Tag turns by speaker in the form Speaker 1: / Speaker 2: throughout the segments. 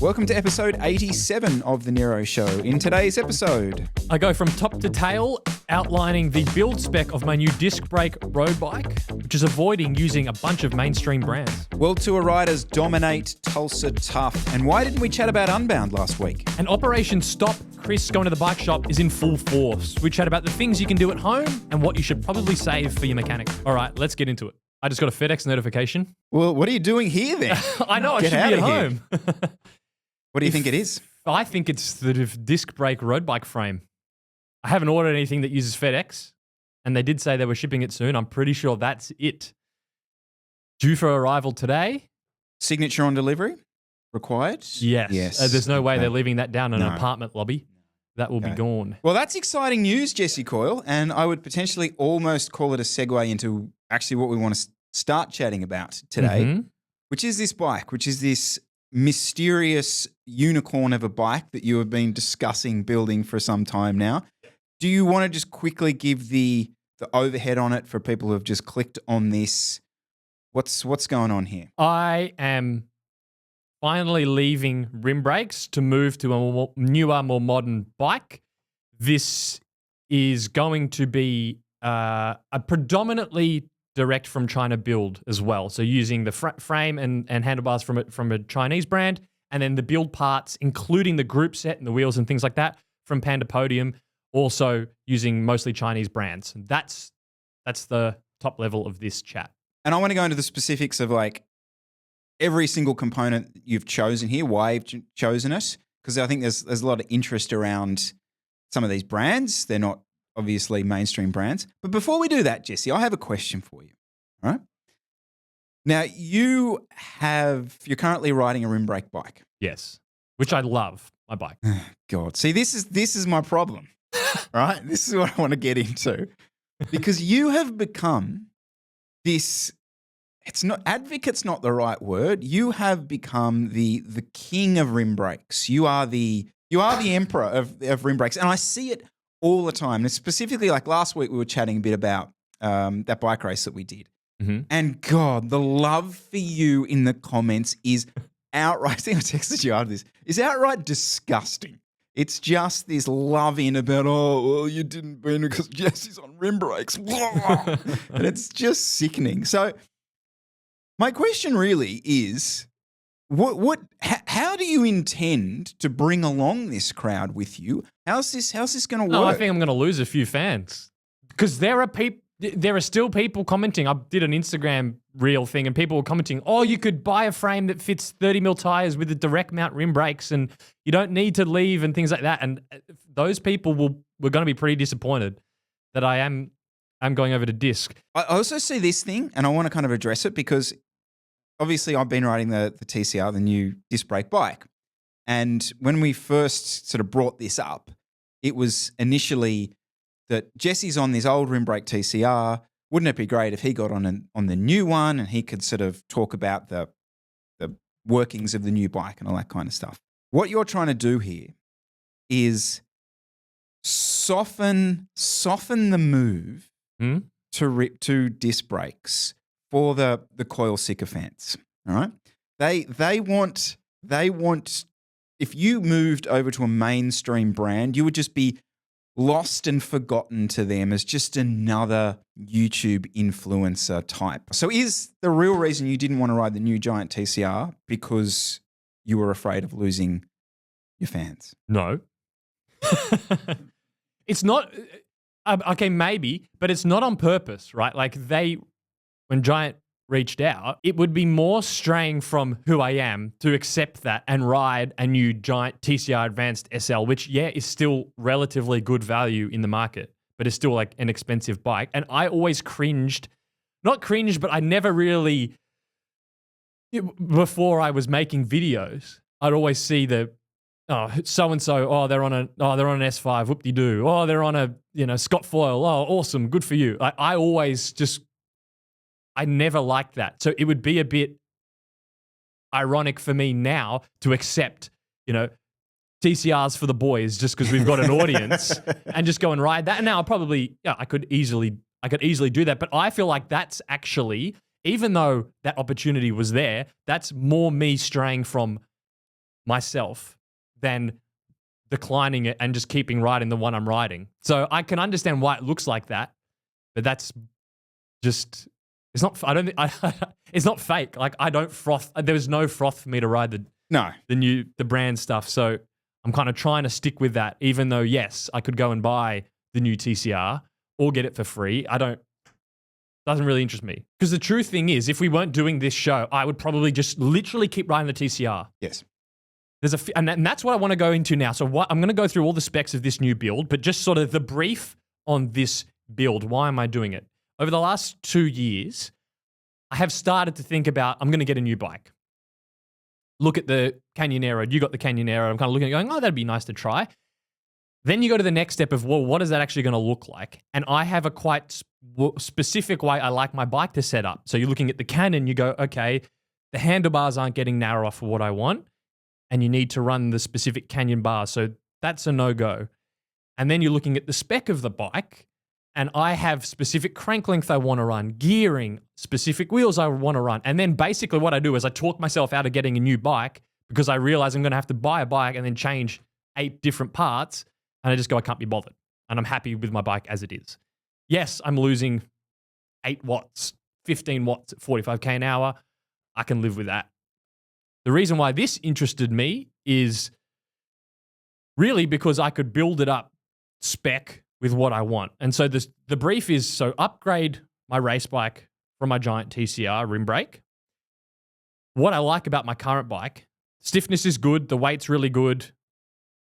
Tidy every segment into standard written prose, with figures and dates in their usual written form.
Speaker 1: Welcome to episode 87 of the NERO Show. In today's episode,
Speaker 2: I go from top to tail, outlining the build spec of my new disc brake road bike, which is avoiding using a bunch of mainstream brands.
Speaker 1: World Tour riders dominate Tulsa Tough. And why didn't we chat about Unbound last week?
Speaker 2: And Operation Stop Chris going to the bike shop is in full force. We chat about the things you can do at home and what you should probably save for your mechanic. All right, let's get into it. I just got a FedEx notification.
Speaker 1: Well, what are you doing here then?
Speaker 2: I know, I should be at home.
Speaker 1: What do you think it is?
Speaker 2: I think it's the disc brake road bike frame. I haven't ordered anything that uses FedEx, and they did say they were shipping it soon. I'm pretty sure that's it. Due for arrival today.
Speaker 1: Signature on delivery required?
Speaker 2: Yes. There's no way they're leaving that down in an apartment lobby. That will be gone.
Speaker 1: Well, that's exciting news, Jesse Coyle, and I would potentially almost call it a segue into actually what we want to start chatting about today, which is this bike, which is this mysterious unicorn of a bike that you have been discussing building for some time now. Do you want to just quickly give the overhead on it for people who have just clicked on this? What's going on here?
Speaker 2: I am finally leaving rim brakes to move to a newer, more modern bike. This is going to be a predominantly direct from China build as well. So using the frame and handlebars from a Chinese brand, and then the build parts, including the Groupset and the wheels and things like that, from Panda Podium, also using mostly Chinese brands. That's the top level of this chat.
Speaker 1: And I want to go into the specifics of like every single component you've chosen here, why you've chosen it, because I think there's a lot of interest around some of these brands. They're not obviously mainstream brands. But before we do that, Jesse, I have a question for you. All right. Now, you're currently riding a rim brake bike.
Speaker 2: Yes, which I love, my bike.
Speaker 1: God, see, this is my problem, right? This is what I want to get into, because you have become this. Advocate's not the right word. You have become the king of rim brakes. You are the emperor of rim brakes, and I see it all the time. And specifically, like last week, we were chatting a bit about that bike race that we did. And God, the love for you in the comments is outright, I think I texted you after this, is outright disgusting. It's just this love in about, oh, well, you didn't win because Jesse's on rim brakes. And it's just sickening. So my question really is, how do you intend to bring along this crowd with you? How's this going to work?
Speaker 2: No, I think I'm going to lose a few fans because there are still people commenting. I did an Instagram reel thing and people were commenting, oh, you could buy a frame that fits 30mm tires with the direct mount rim brakes and you don't need to leave and things like that. And those people were going to be pretty disappointed that I'm going over to disc.
Speaker 1: I also see this thing and I want to kind of address it because obviously I've been riding the TCR, the new disc brake bike. And when we first sort of brought this up, it was initially that Jesse's on this old rim brake TCR. Wouldn't it be great if he got on the new one and he could sort of talk about the workings of the new bike and all that kind of stuff? What you're trying to do here is soften the move to disc brakes for the coil sycophants. All right, they want. If you moved over to a mainstream brand, you would just be lost and forgotten to them as just another YouTube influencer type. So is the real reason you didn't want to ride the new giant TCR because you were afraid of losing your fans?
Speaker 2: No. It's not, okay, maybe, but it's not on purpose, right? Like when Giant reached out, it would be more straying from who I am to accept that and ride a new Giant TCR Advanced SL, which, is still relatively good value in the market, but it's still like an expensive bike. And I always not cringed, but I never really, before I was making videos, I'd always see so-and-so, they're on an S5, whoop-de-doo. Oh, they're on a, Scott Foil. Oh, awesome, good for you. I always I never liked that. So it would be a bit ironic for me now to accept, TCRs for the boys just because we've got an audience and just go and ride that. And now I could easily do that. But I feel like that's actually, even though that opportunity was there, that's more me straying from myself than declining it and just keeping riding the one I'm riding. So I can understand why it looks like that, but that's just, it's not, I don't think, it's not fake. Like I don't froth. There was no froth for me to ride the brand stuff. So I'm kind of trying to stick with that, even though, yes, I could go and buy the new TCR or get it for free. Doesn't really interest me. Because the true thing is, if we weren't doing this show, I would probably just literally keep riding the TCR.
Speaker 1: Yes.
Speaker 2: And that's what I want to go into now. So I'm going to go through all the specs of this new build, but just sort of the brief on this build. Why am I doing it? Over the last 2 years, I have started to think about, I'm going to get a new bike. Look at the Canyon NERO. You got the Canyon NERO. I'm kind of looking at it going, oh, that'd be nice to try. Then you go to the next step of, well, what is that actually going to look like? And I have a quite specific way I like my bike to set up. So you're looking at the Canyon, you go, okay, the handlebars aren't getting narrower for what I want, and you need to run the specific Canyon bars. So that's a no-go. And then you're looking at the spec of the bike, and I have specific crank length I want to run, gearing, specific wheels I want to run. And then basically what I do is I talk myself out of getting a new bike because I realize I'm going to have to buy a bike and then change 8 different parts. And I just go, I can't be bothered. And I'm happy with my bike as it is. Yes, I'm losing 8 watts, 15 watts at 45K an hour. I can live with that. The reason why this interested me is really because I could build it up spec with what I want. And so the brief is, so upgrade my race bike from my giant TCR rim brake. What I like about my current bike, stiffness is good, the weight's really good,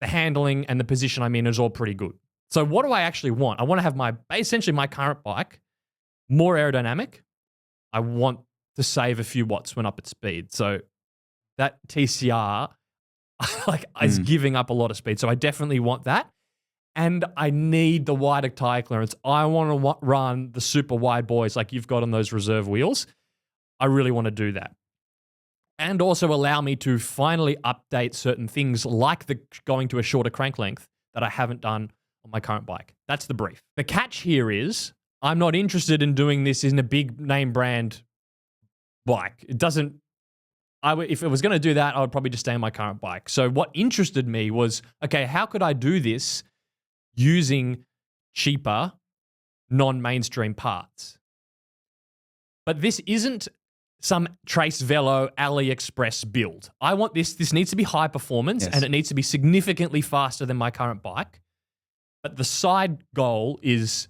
Speaker 2: the handling and the position I'm in is all pretty good. So what do I actually want? I want to have essentially my current bike more aerodynamic. I want to save a few watts when up at speed. So that TCR is giving up a lot of speed. So I definitely want that. And I need the wider tire clearance. I want to run the super wide boys like you've got on those reserve wheels. I really want to do that. And also allow me to finally update certain things like going to a shorter crank length that I haven't done on my current bike. That's the brief. The catch here is I'm not interested in doing this in a big name brand bike. It doesn't, if it was going to do that, I would probably just stay on my current bike. So what interested me was, okay, how could I do this using cheaper, non-mainstream parts? But this isn't some Trace Velo AliExpress build. I want this needs to be high performance and it needs to be significantly faster than my current bike. But the side goal is,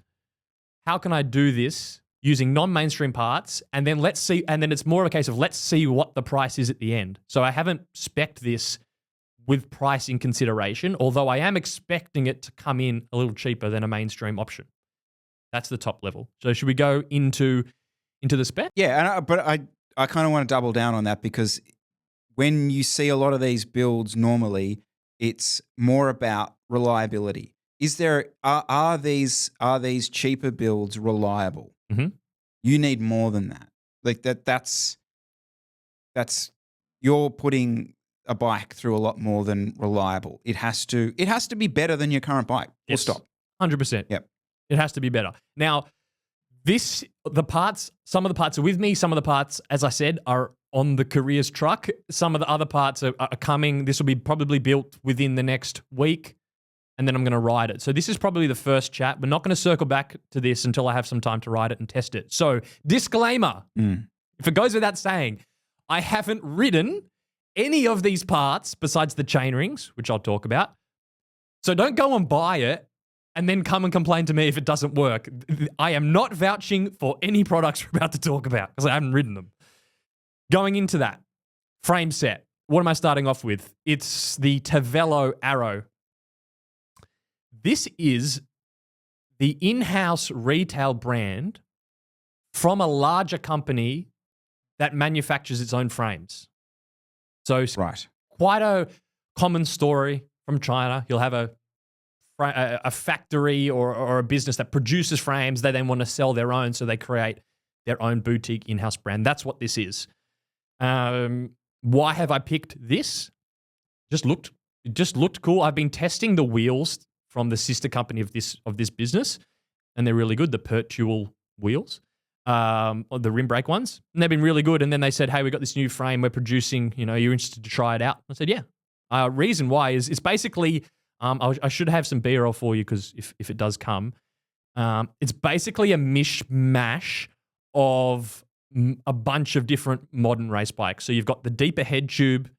Speaker 2: how can I do this using non-mainstream parts? And then let's see, and then it's more of a case of let's see what the price is at the end. So I haven't spec'd this with price in consideration, although I am expecting it to come in a little cheaper than a mainstream option. That's the top level. So should we go into the spec?
Speaker 1: Yeah, but I kind of want to double down on that, because when you see a lot of these builds, normally it's more about reliability. Are these cheaper builds reliable?
Speaker 2: Mm-hmm.
Speaker 1: You need more than that. Like that's you're putting a bike through a lot more than reliable. It has to be better than your current bike. Full stop.
Speaker 2: 100%.
Speaker 1: Yep.
Speaker 2: It has to be better. Now, some of the parts are with me. Some of the parts, as I said, are on the Careers truck. Some of the other parts are coming. This will be probably built within the next week, and then I'm going to ride it. So this is probably the first chat. We're not going to circle back to this until I have some time to ride it and test it. So disclaimer, if it goes without saying, I haven't ridden any of these parts besides the chain rings, which I'll talk about. So don't go and buy it and then come and complain to me if it doesn't work. I am not vouching for any products we're about to talk about because I haven't ridden them. Going into that, frame set. What am I starting off with? It's the Tavello Arrow. This is the in-house retail brand from a larger company that manufactures its own frames. So
Speaker 1: right.
Speaker 2: Quite a common story from China. You'll have a factory or a business that produces frames. They then want to sell their own, so they create their own boutique in-house brand. That's what this is. Why have I picked this? It just looked cool. I've been testing the wheels from the sister company of this business, and they're really good. The Pertual wheels, the rim brake ones, and they've been really good. And then they said, "Hey, we got this new frame we're producing. You know, you're interested to try it out?" I said, "Yeah, Reason why is it's basically, I should have some B-roll for you because if it does come, it's basically a mishmash of a bunch of different modern race bikes. So you've got the deeper head tube,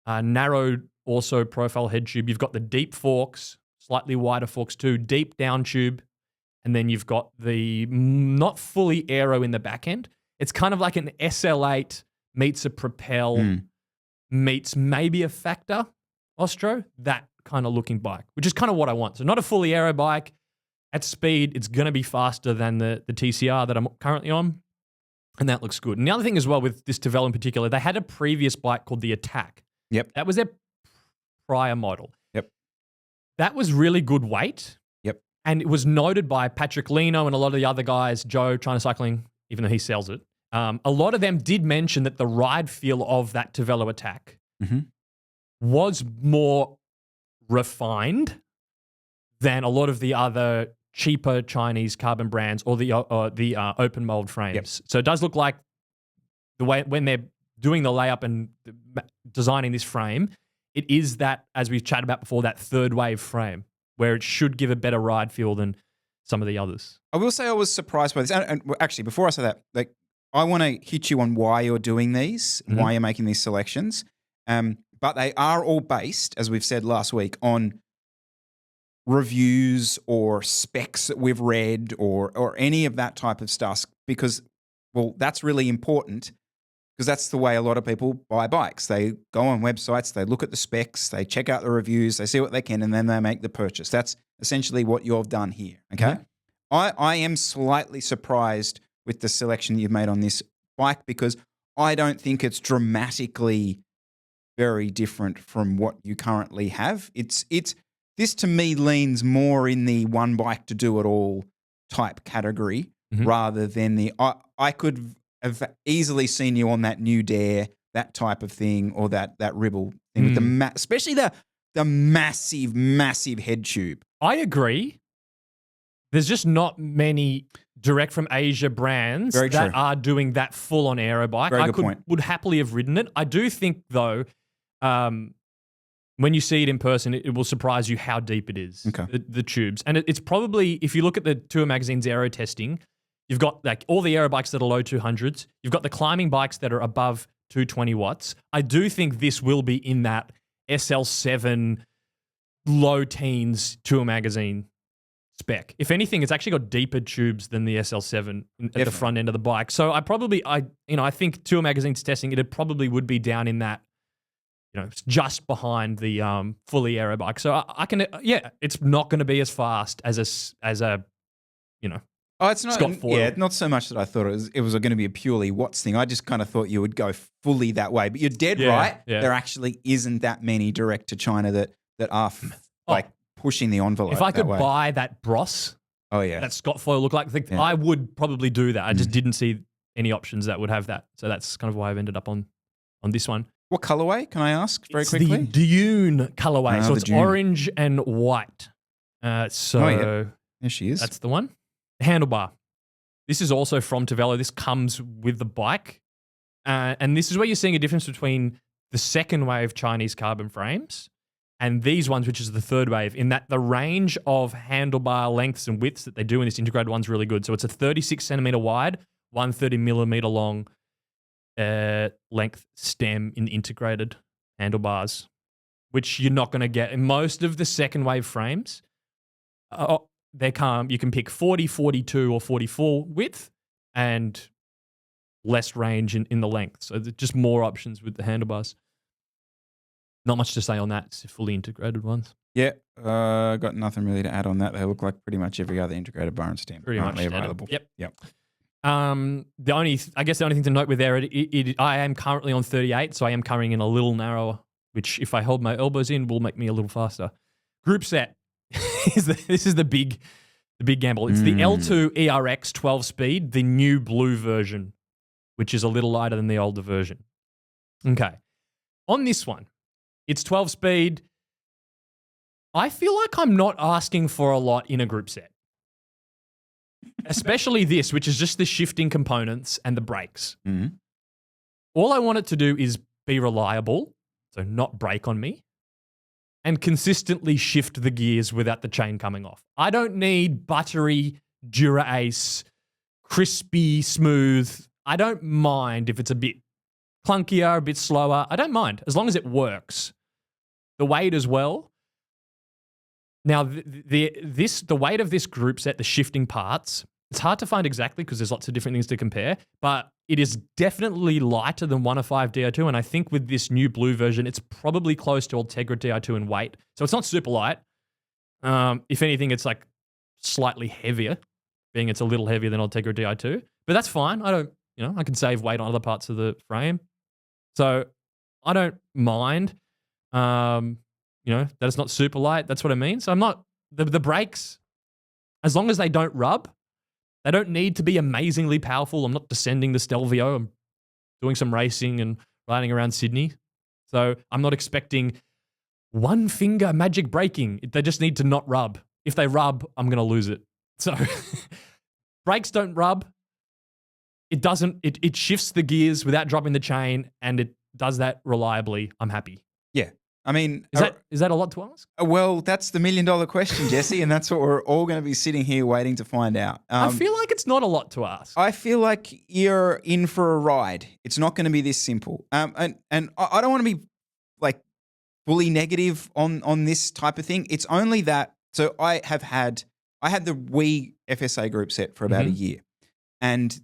Speaker 2: narrow also profile head tube. You've got the deep forks, slightly wider forks too, deep down tube. And then you've got the not fully aero in the back end. It's kind of like an SL8 meets a Propel meets maybe a Factor Ostro, that kind of looking bike, which is kind of what I want. So not a fully aero bike. At speed, it's going to be faster than the TCR that I'm currently on. And that looks good. And the other thing as well with this Tevelo in particular, they had a previous bike called the Attack.
Speaker 1: Yep.
Speaker 2: That was their prior model.
Speaker 1: Yep.
Speaker 2: That was really good weight.
Speaker 1: Yep.
Speaker 2: And it was noted by Patrick Lino and a lot of the other guys, Joe, China Cycling, even though he sells it. A lot of them did mention that the ride feel of that Tevelo Attack was more refined than a lot of the other cheaper Chinese carbon brands or the open mold frames.
Speaker 1: Yep.
Speaker 2: So it does look like the way when they're doing the layup and designing this frame, it is that, as we've chatted about before, that third wave frame where it should give a better ride feel than some of the others.
Speaker 1: I will say I was surprised by this. And actually, before I say that, like, I want to hit you on why you're doing these, why you're making these selections. But they are all based, as we've said last week, on reviews or specs that we've read or any of that type of stuff because, well, that's really important because that's the way a lot of people buy bikes. They go on websites, they look at the specs, they check out the reviews, they see what they can, and then they make the purchase. That's essentially what you've done here, okay? I am slightly surprised with the selection you've made on this bike because I don't think it's dramatically very different from what you currently have. This to me leans more in the one bike to do it all type category rather than the I could have easily seen you on that new Dare, that type of thing, or that Ribble thing with the especially the massive head tube.
Speaker 2: I agree. There's just not many direct from Asia brands that are doing that full on aero bike.
Speaker 1: Very good point.
Speaker 2: Would happily have ridden it. I do think though, when you see it in person, it will surprise you how deep it is, the tubes. And it's probably, if you look at the Tour Magazine's aero testing, you've got like all the aero bikes that are low 200s. You've got the climbing bikes that are above 220 watts. I do think this will be in that SL7 low teens Tour Magazine spec. If anything, it's actually got deeper tubes than the SL7 at the front end of the bike. So I think Tour Magazine's testing, it probably would be down in that, just behind the fully aero bike. So I can, it's not going to be as fast as a
Speaker 1: it's not.
Speaker 2: Scott Foyle.
Speaker 1: Yeah, not so much that I thought it was going to be a purely Watts thing. I just kind of thought you would go fully that way. But you're dead right. Yeah. There actually isn't that many direct to China that are pushing the envelope.
Speaker 2: If I could buy that Bros, that Scott Foyle look like, I would probably do that. I just didn't see any options that would have that. So that's kind of why I've ended up on this one.
Speaker 1: What colorway, can I ask very quickly?
Speaker 2: The Dune colorway. So it's Dune. Orange and white. There
Speaker 1: she is.
Speaker 2: That's the one. Handlebar. This is also from Tevelo. This comes with the bike. And this is where you're seeing a difference between the second wave Chinese carbon frames and these ones, which is the third wave, in that the range of handlebar lengths and widths that they do in this integrated one's really good. So it's a 36 centimeter wide, 130 millimeter long length stem in integrated handlebars, which you're not going to get in most of the second wave frames. You can pick 40, 42, or 44 width and less range in the length. So there's just more options with the handlebars. Not much to say on that. It's fully integrated ones.
Speaker 1: Yeah, got nothing really to add on that. They look like pretty much every other integrated bar and stem currently available.
Speaker 2: Yep. The only thing to note with there, I am currently on 38, so I am coming in a little narrower, which if I hold my elbows in will make me a little faster. Groupset. This is the big gamble. It's the L2 ERX 12 speed, the new blue version, which is a little lighter than the older version. Okay. On this one, it's 12 speed. I feel like I'm not asking for a lot in a group set. Especially this, which is just the shifting components and the brakes. All I want it to do is be reliable, so not brake on me. and consistently shift the gears without the chain coming off. I don't need buttery Dura-Ace, crispy, smooth. I don't mind if it's a bit clunkier, a bit slower. I don't mind as long as it works. The weight as well. Now, the weight of this group set, the shifting parts, it's hard to find exactly because there's lots of different things to compare, but it is definitely lighter than 105 Di2, and I think with this new blue version, it's probably close to Ultegra Di2 in weight. So it's not super light. If anything, it's like slightly heavier, being it's a little heavier than Ultegra Di2, but that's fine. I can save weight on other parts of the frame. So I don't mind, that it's not super light. That's what I mean. So I'm not, the brakes, as long as they don't rub, they don't need to be amazingly powerful. I'm not descending the Stelvio. I'm doing some racing and riding around Sydney. So I'm not expecting one finger magic braking. They just need to not rub. If they rub, I'm going to lose it. So brakes don't rub. It shifts the gears without dropping the chain, and it does that reliably. I'm happy.
Speaker 1: Yeah. I mean,
Speaker 2: is that a lot to ask?
Speaker 1: Well, that's the $1 million question, Jesse, and that's what we're all going to be sitting here waiting to find out.
Speaker 2: I feel like it's not a lot to ask.
Speaker 1: I feel like you're in for a ride. It's not going to be this simple. And I don't want to be like fully negative on this type of thing. It's only that. So I had the Wii FSA group set for about a year, and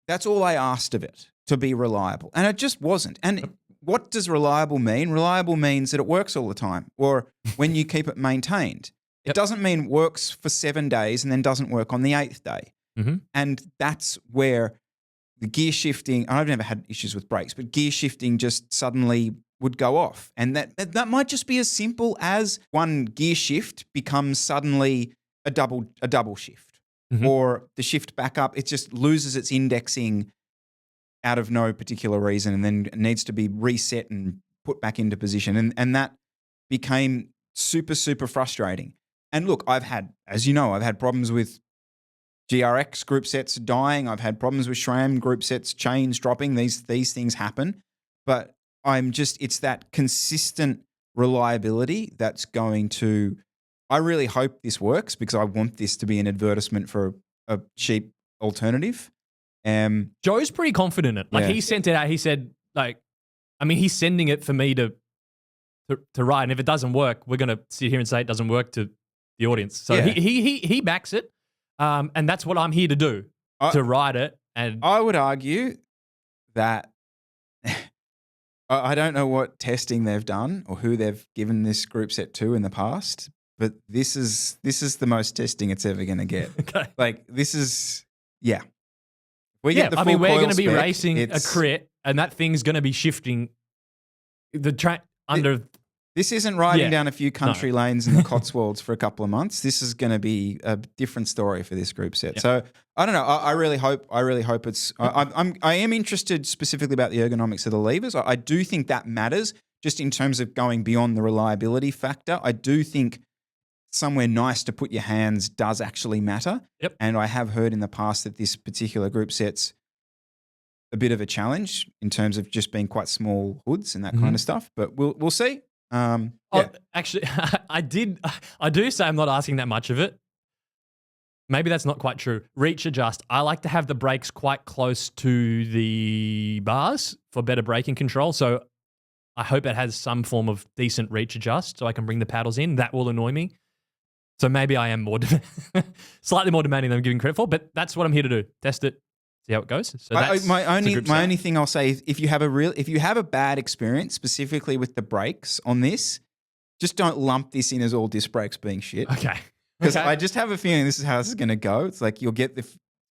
Speaker 1: that's all I asked of it, to be reliable, and it just wasn't. And what does reliable mean? Reliable means that it works all the time, or when you keep it maintained. It doesn't mean works for 7 days and then doesn't work on the 8th day. And that's where the gear shifting, I've never had issues with brakes, but gear shifting just suddenly would go off. And that might just be as simple as one gear shift becomes suddenly a double shift, or the shift back up, it just loses its indexing out of no particular reason, and then it needs to be reset and put back into position. And that became super, super frustrating. And look, I've had problems with GRX group sets dying. I've had problems with SRAM group sets, chains dropping. These things happen. But it's that consistent reliability that's going to, I really hope this works, because I want this to be an advertisement for a cheap alternative.
Speaker 2: Joe's pretty confident in it. Like, he sent it out. He said, he's sending it for me to write. And if it doesn't work, we're going to sit here and say it doesn't work to the audience. So he backs it. And that's what I'm here to do, to write it. And
Speaker 1: I would argue that I don't know what testing they've done or who they've given this group set to in the past, but this is the most testing it's ever going to get.
Speaker 2: Okay.
Speaker 1: Like, this is, we're
Speaker 2: going to be racing a crit, and that thing's going to be shifting the track under.
Speaker 1: This isn't riding down a few country lanes in the Cotswolds for a couple of months. This is going to be a different story for this group set. Yeah. So I don't know. I really hope it's. I am interested specifically about the ergonomics of the levers. I do think that matters, just in terms of going beyond the reliability factor. I do think somewhere nice to put your hands does actually matter.
Speaker 2: Yep.
Speaker 1: And I have heard in the past that this particular group set's a bit of a challenge in terms of just being quite small hoods and that kind of stuff. But we'll see.
Speaker 2: Actually, I do say I'm not asking that much of it. Maybe that's not quite true. Reach adjust. I like to have the brakes quite close to the bars for better braking control. So I hope it has some form of decent reach adjust so I can bring the paddles in. That will annoy me. So maybe I am slightly more demanding than I'm giving credit for, but that's what I'm here to do. Test it, see how it goes. So that's
Speaker 1: my only thing I'll say is if you have a bad experience specifically with the brakes on this, just don't lump this in as all disc brakes being shit.
Speaker 2: Okay.
Speaker 1: Because I just have a feeling this is how this is going to go. It's like you'll get the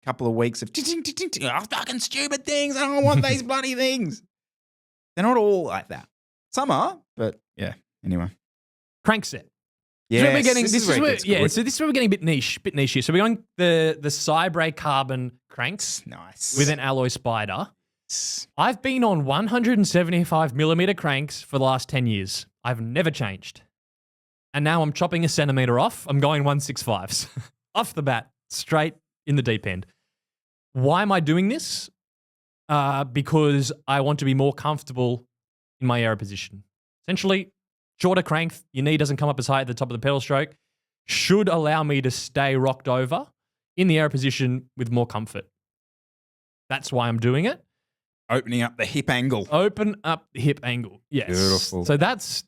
Speaker 1: couple of weeks of fucking stupid things. I don't want these bloody things. They're not all like that. Some are, but yeah. Anyway,
Speaker 2: Crankset.
Speaker 1: Yes,
Speaker 2: So this is where we're getting a bit niche here. So we're going the Cybre carbon cranks,
Speaker 1: nice,
Speaker 2: with an alloy spider. I've been on 175 millimeter cranks for the last 10 years. I've never changed. And now I'm chopping a centimeter off. I'm going 165s off the bat, straight in the deep end. Why am I doing this? Because I want to be more comfortable in my aero position. Essentially, shorter crank, your knee doesn't come up as high at the top of the pedal stroke, should allow me to stay rocked over in the aero position with more comfort. That's why I'm doing it.
Speaker 1: Opening up the hip angle.
Speaker 2: Open up the hip angle. Yes.
Speaker 1: Beautiful.
Speaker 2: So that's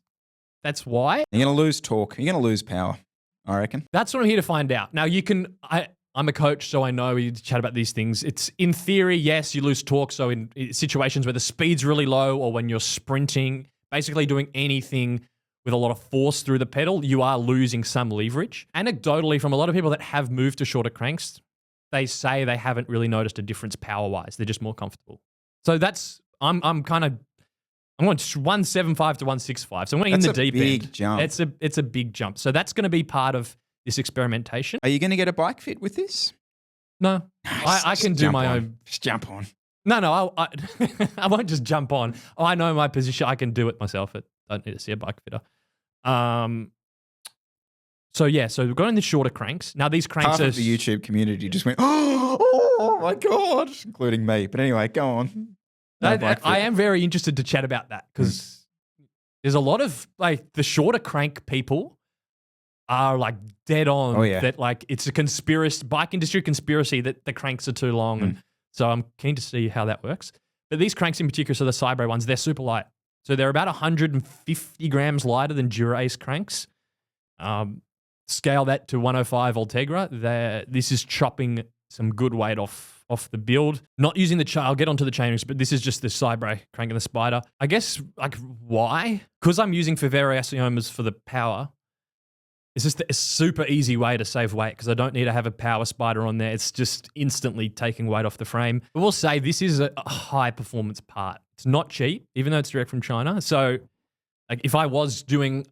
Speaker 2: why.
Speaker 1: You're going to lose torque. You're going to lose power, I reckon.
Speaker 2: That's what I'm here to find out. Now, I'm a coach, so I know we chat about these things. It's in theory, yes, you lose torque. So in situations where the speed's really low or when you're sprinting, basically doing anything with a lot of force through the pedal, you are losing some leverage. Anecdotally, from a lot of people that have moved to shorter cranks, they say they haven't really noticed a difference power-wise. They're just more comfortable. So I'm going 175 to 165. So I'm going in the deep end.
Speaker 1: That's a big jump.
Speaker 2: It's a big jump. So that's going to be part of this experimentation.
Speaker 1: Are you going to get a bike fit with this?
Speaker 2: No, I can do my own.
Speaker 1: Just jump on.
Speaker 2: No, I won't just jump on. I know my position. I can do it myself. I don't need to see a bike fitter. So we've got in the shorter cranks. Now these cranks
Speaker 1: Half
Speaker 2: are
Speaker 1: of the YouTube community just went, oh my God, including me. But anyway, go on.
Speaker 2: I am very interested to chat about that because there's a lot of like the shorter crank people are like dead on that like it's a bike industry conspiracy that the cranks are too long. And so I'm keen to see how that works. But these cranks in particular, so the Cybre ones, they're super light. So they're about 150 grams lighter than Dura-Ace cranks. Scale that to 105 Ultegra. This is chopping some good weight off the build. Not using I'll get onto the chainrings, but this is just the Cybre crank and the Spider. I guess, like, why? Because I'm using Favero-Asiomas for the power. It's just a super easy way to save weight because I don't need to have a power Spider on there. It's just instantly taking weight off the frame. I will say this is a high performance part. It's not cheap, even though it's direct from China. So, like, if I was doing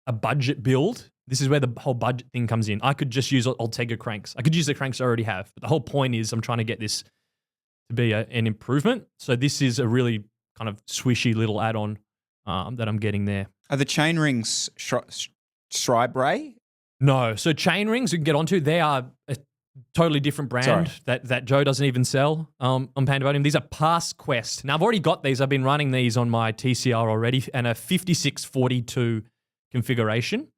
Speaker 2: a budget build, this is where the whole budget thing comes in. I could just use Ultegra cranks. I could use the cranks I already have. But the whole point is I'm trying to get this to be an improvement. So this is a really kind of swishy little add-on that I'm getting there.
Speaker 1: Are the chain rings Cybre?
Speaker 2: No. So chain rings we can get onto, they are a totally different brand that Joe doesn't even sell on Pandemonium. These are past Quest. Now, I've already got these. I've been running these on my TCR already and a 5642 configuration.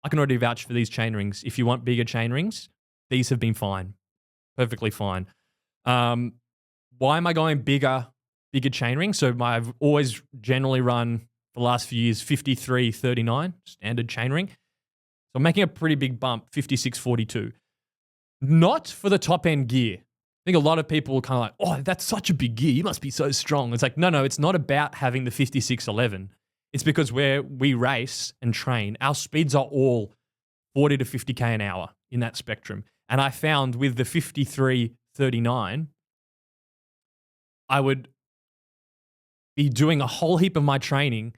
Speaker 2: I can already vouch for these chain rings. If you want bigger chain rings, these have been fine. Perfectly fine. Why am I going bigger chain rings? So I've always generally run for the last few years 5339 standard chain ring. So I'm making a pretty big bump, 5642. Not for the top end gear. I think a lot of people are kind of like, oh, that's such a big gear. You must be so strong. It's like, no, it's not about having the 5611. It's because where we race and train, our speeds are all 40 to 50K an hour in that spectrum. And I found with the 5339, I would be doing a whole heap of my training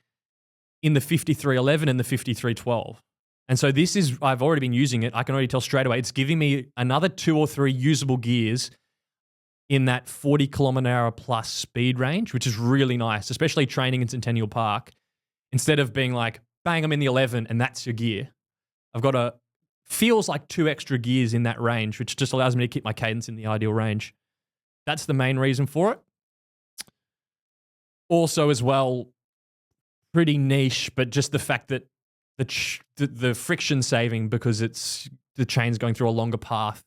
Speaker 2: in the 5311 and the 5312. And so I've already been using it. I can already tell straight away, it's giving me another 2 or 3 usable gears in that 40 kilometer an hour plus speed range, which is really nice, especially training in Centennial Park. Instead of being like, bang, I'm in the 11 and that's your gear. I've got feels like 2 extra gears in that range, which just allows me to keep my cadence in the ideal range. That's the main reason for it. Also as well, pretty niche, but just the fact that the friction saving because the chain's going through a longer path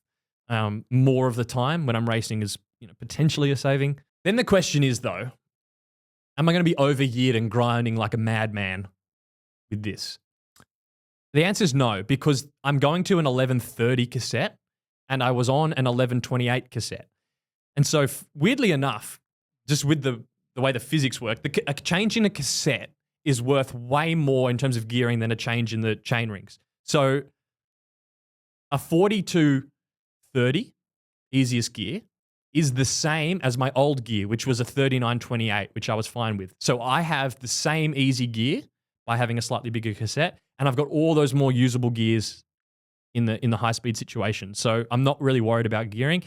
Speaker 2: more of the time when I'm racing is potentially a saving. Then the question is though, am I going to be overgeared and grinding like a madman with this? The answer is no, because I'm going to an 1130 cassette and I was on an 1128 cassette. And so weirdly enough, just with the way the physics work, a change in a cassette is worth way more in terms of gearing than a change in the chain rings. So a 4230 easiest gear is the same as my old gear, which was a 3928, which I was fine with. So I have the same easy gear by having a slightly bigger cassette, and I've got all those more usable gears in the high-speed situation. So I'm not really worried about gearing.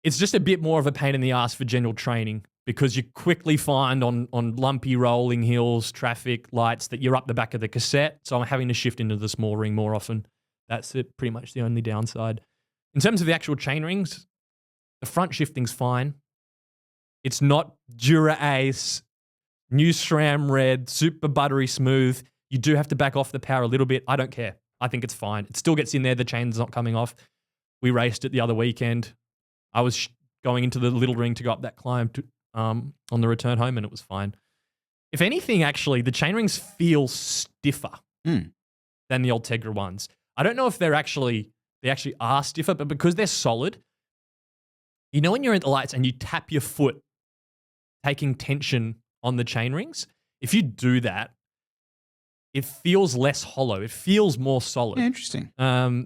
Speaker 2: It's just a bit more of a pain in the ass for general training because you quickly find on lumpy rolling hills, traffic, lights that you're up the back of the cassette. So I'm having to shift into the small ring more often. That's it, pretty much the only downside. In terms of the actual chain rings, the front shifting's fine. It's not Dura-Ace new SRAM red, super buttery smooth. You do have to back off the power a little bit. I don't care. I think it's fine. It still gets in there. The chain's not coming off. We raced it the other weekend. I was going into the little ring to go up that climb on the return home, and it was fine. If anything, actually, the chain rings feel stiffer than the Ultegra ones. I don't know if they actually are stiffer, but because they're solid, you know when you're in the lights and you tap your foot, taking tension on the chain rings, if you do that, it feels less hollow. It feels more solid.
Speaker 1: Yeah, interesting.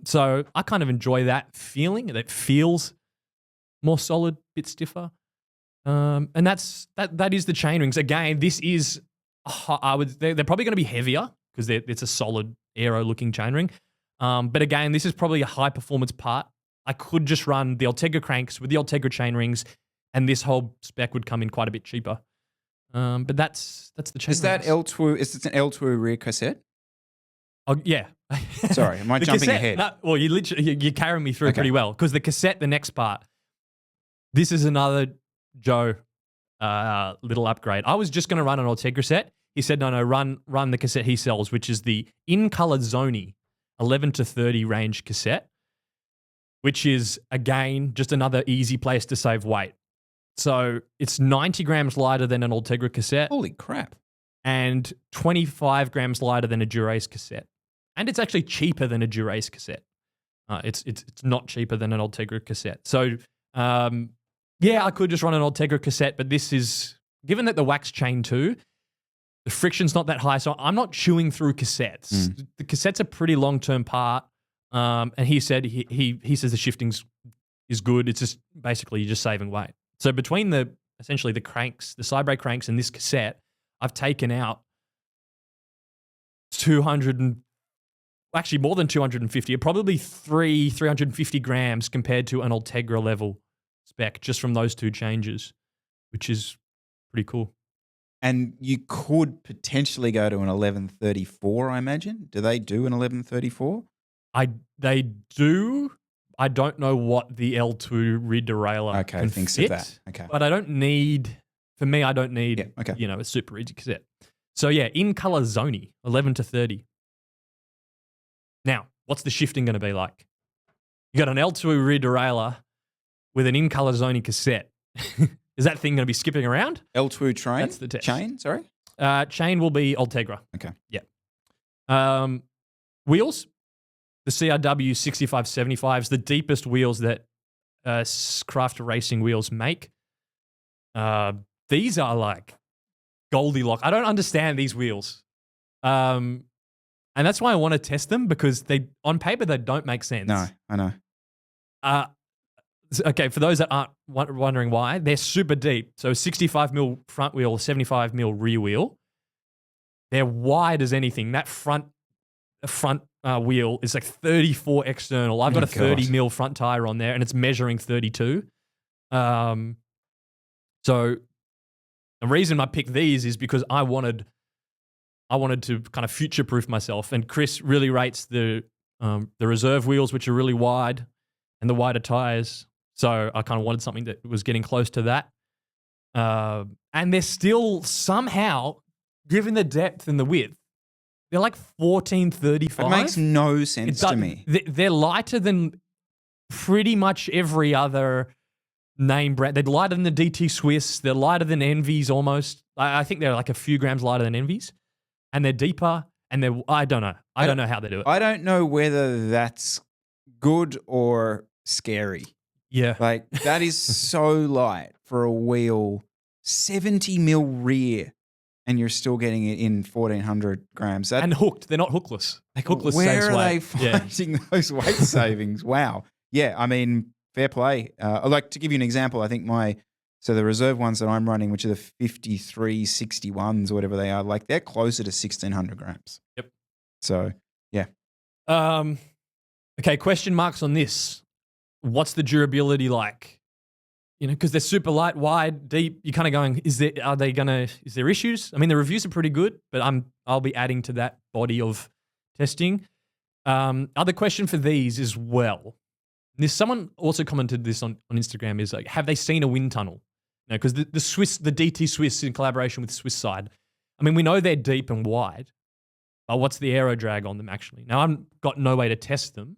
Speaker 2: So I kind of enjoy that feeling. That feels more solid, bit stiffer. And that is the chain rings. Again, this is they're probably going to be heavier because it's a solid aero looking chain ring. But again, this is probably a high performance part. I could just run the Ultegra cranks with the Ultegra chain rings, and this whole spec would come in quite a bit cheaper. But that's the chain
Speaker 1: Is that
Speaker 2: rings.
Speaker 1: L2? Is it an L2 rear cassette?
Speaker 2: Oh yeah.
Speaker 1: Sorry, am I
Speaker 2: The
Speaker 1: jumping
Speaker 2: cassette,
Speaker 1: ahead?
Speaker 2: no, well, you're carrying me through
Speaker 1: Okay.
Speaker 2: pretty well because the cassette, the next part, this is another Joe little upgrade. I was just going to run an Ultegra set. He said, no, run the cassette he sells, which is the in-color Zoni 11 to 30 range cassette, which is, again, just another easy place to save weight. So it's 90 grams lighter than an Ultegra cassette
Speaker 1: Holy crap.
Speaker 2: and 25 grams lighter than a Durace cassette. And it's actually cheaper than a Durace cassette. It's not cheaper than an Ultegra cassette. So, yeah, I could just run an Ultegra cassette, but this is, given that the wax chain too, the friction's not that high, so I'm not chewing through cassettes. The cassette's a pretty long-term part, and he said he says the shifting is good. It's just basically you're just saving weight. So between essentially the cranks, the side brake cranks, and this cassette, I've taken out 200 actually more than 250, probably 350 grams compared to an Ultegra level spec just from those two changes, which is pretty cool.
Speaker 1: And you could potentially go to an 1134, I imagine. Do they do an 1134?
Speaker 2: They do. I don't know what the L2 rear derailleur can
Speaker 1: thinks
Speaker 2: fit,
Speaker 1: of that. Okay.
Speaker 2: But I don't need, for me, I don't need, a super easy cassette. So yeah, in color Zoni, 11 to 30. Now, what's the shifting going to be like? You got an L2 rear derailleur with an in color Zoni cassette. Is that thing going to be skipping around?
Speaker 1: L2 train?
Speaker 2: That's the test.
Speaker 1: Chain, sorry?
Speaker 2: Chain will be Ultegra.
Speaker 1: Okay.
Speaker 2: Yeah. Wheels, the CRW 6575s, the deepest wheels that craft racing wheels make. These are like Goldilocks. I don't understand these wheels. And that's why I want to test them because on paper, they don't make sense.
Speaker 1: No, I know.
Speaker 2: Okay, for those that aren't wondering why, they're super deep. So 65 mil front wheel, 75 mil rear wheel. They're wide as anything. That front wheel is like 34 external. I've got a 30 mil front tire on there, and it's measuring 32. So the reason I picked these is because I wanted to kind of future-proof myself, and Chris really rates the reserve wheels, which are really wide, and the wider tires. So I kind of wanted something that was getting close to that. And they're still somehow, given the depth and the width, they're like 1435.
Speaker 1: It makes no sense to me.
Speaker 2: They're lighter than pretty much every other name brand. They're lighter than the DT Swiss. They're lighter than Envy's almost. I think they're like a few grams lighter than Envy's. And they're deeper. And I don't know. I don't know how they do it.
Speaker 1: I don't know whether that's good or scary.
Speaker 2: Yeah.
Speaker 1: Like, that is so light for a wheel, 70 mil rear, and you're still getting it in 1,400 grams.
Speaker 2: And hooked. They're not hookless. Hookless
Speaker 1: where
Speaker 2: saves
Speaker 1: are
Speaker 2: weight.
Speaker 1: they finding those weight savings? Wow. Yeah, I mean, fair play. Like, to give you an example, I think so the reserve ones that I'm running, which are the 5361s or whatever they are, like, they're closer to 1,600 grams.
Speaker 2: Yep.
Speaker 1: So, yeah.
Speaker 2: Okay, question marks on this. What's the durability like? Because they're super light, wide, deep. You're kind of going, is there issues? I mean, the reviews are pretty good, but I'll be adding to that body of testing. Other question for these as well. Someone also commented this on Instagram is like, have they seen a wind tunnel? Because the DT Swiss in collaboration with Swiss side, I mean, we know they're deep and wide, but what's the aero drag on them actually? Now, I've got no way to test them.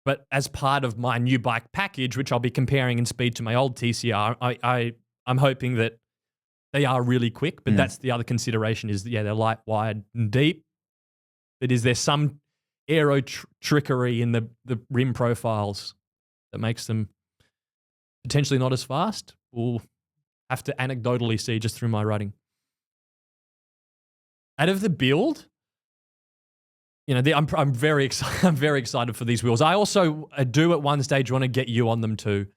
Speaker 2: But as part of my new bike package, which I'll be comparing in speed to my old TCR, I'm hoping that they are really quick, but that's the other consideration is, they're light, wide, and deep. But is there some aero trickery in the rim profiles that makes them potentially not as fast? We'll have to anecdotally see just through my writing. Out of the build, I'm very excited. I'm very excited for these wheels. I also do at one stage want to get you on them too,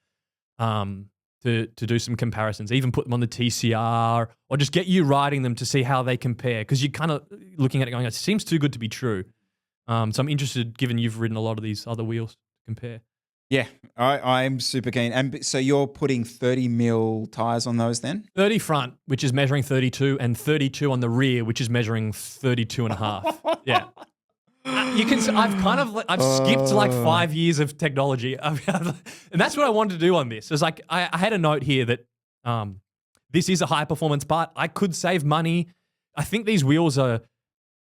Speaker 2: to do some comparisons. Even put them on the TCR, or just get you riding them to see how they compare. Because you're kind of looking at it going, it seems too good to be true. So I'm interested, given you've ridden a lot of these other wheels, to compare.
Speaker 1: Yeah, I'm super keen. And so you're putting 30 mil tires on those then?
Speaker 2: 30 front, which is measuring 32, and 32 on the rear, which is measuring 32 and a half. Yeah. I've skipped like 5 years of technology. And that's what I wanted to do on this. It's like, I had a note here that this is a high performance part. I could save money. I think these wheels are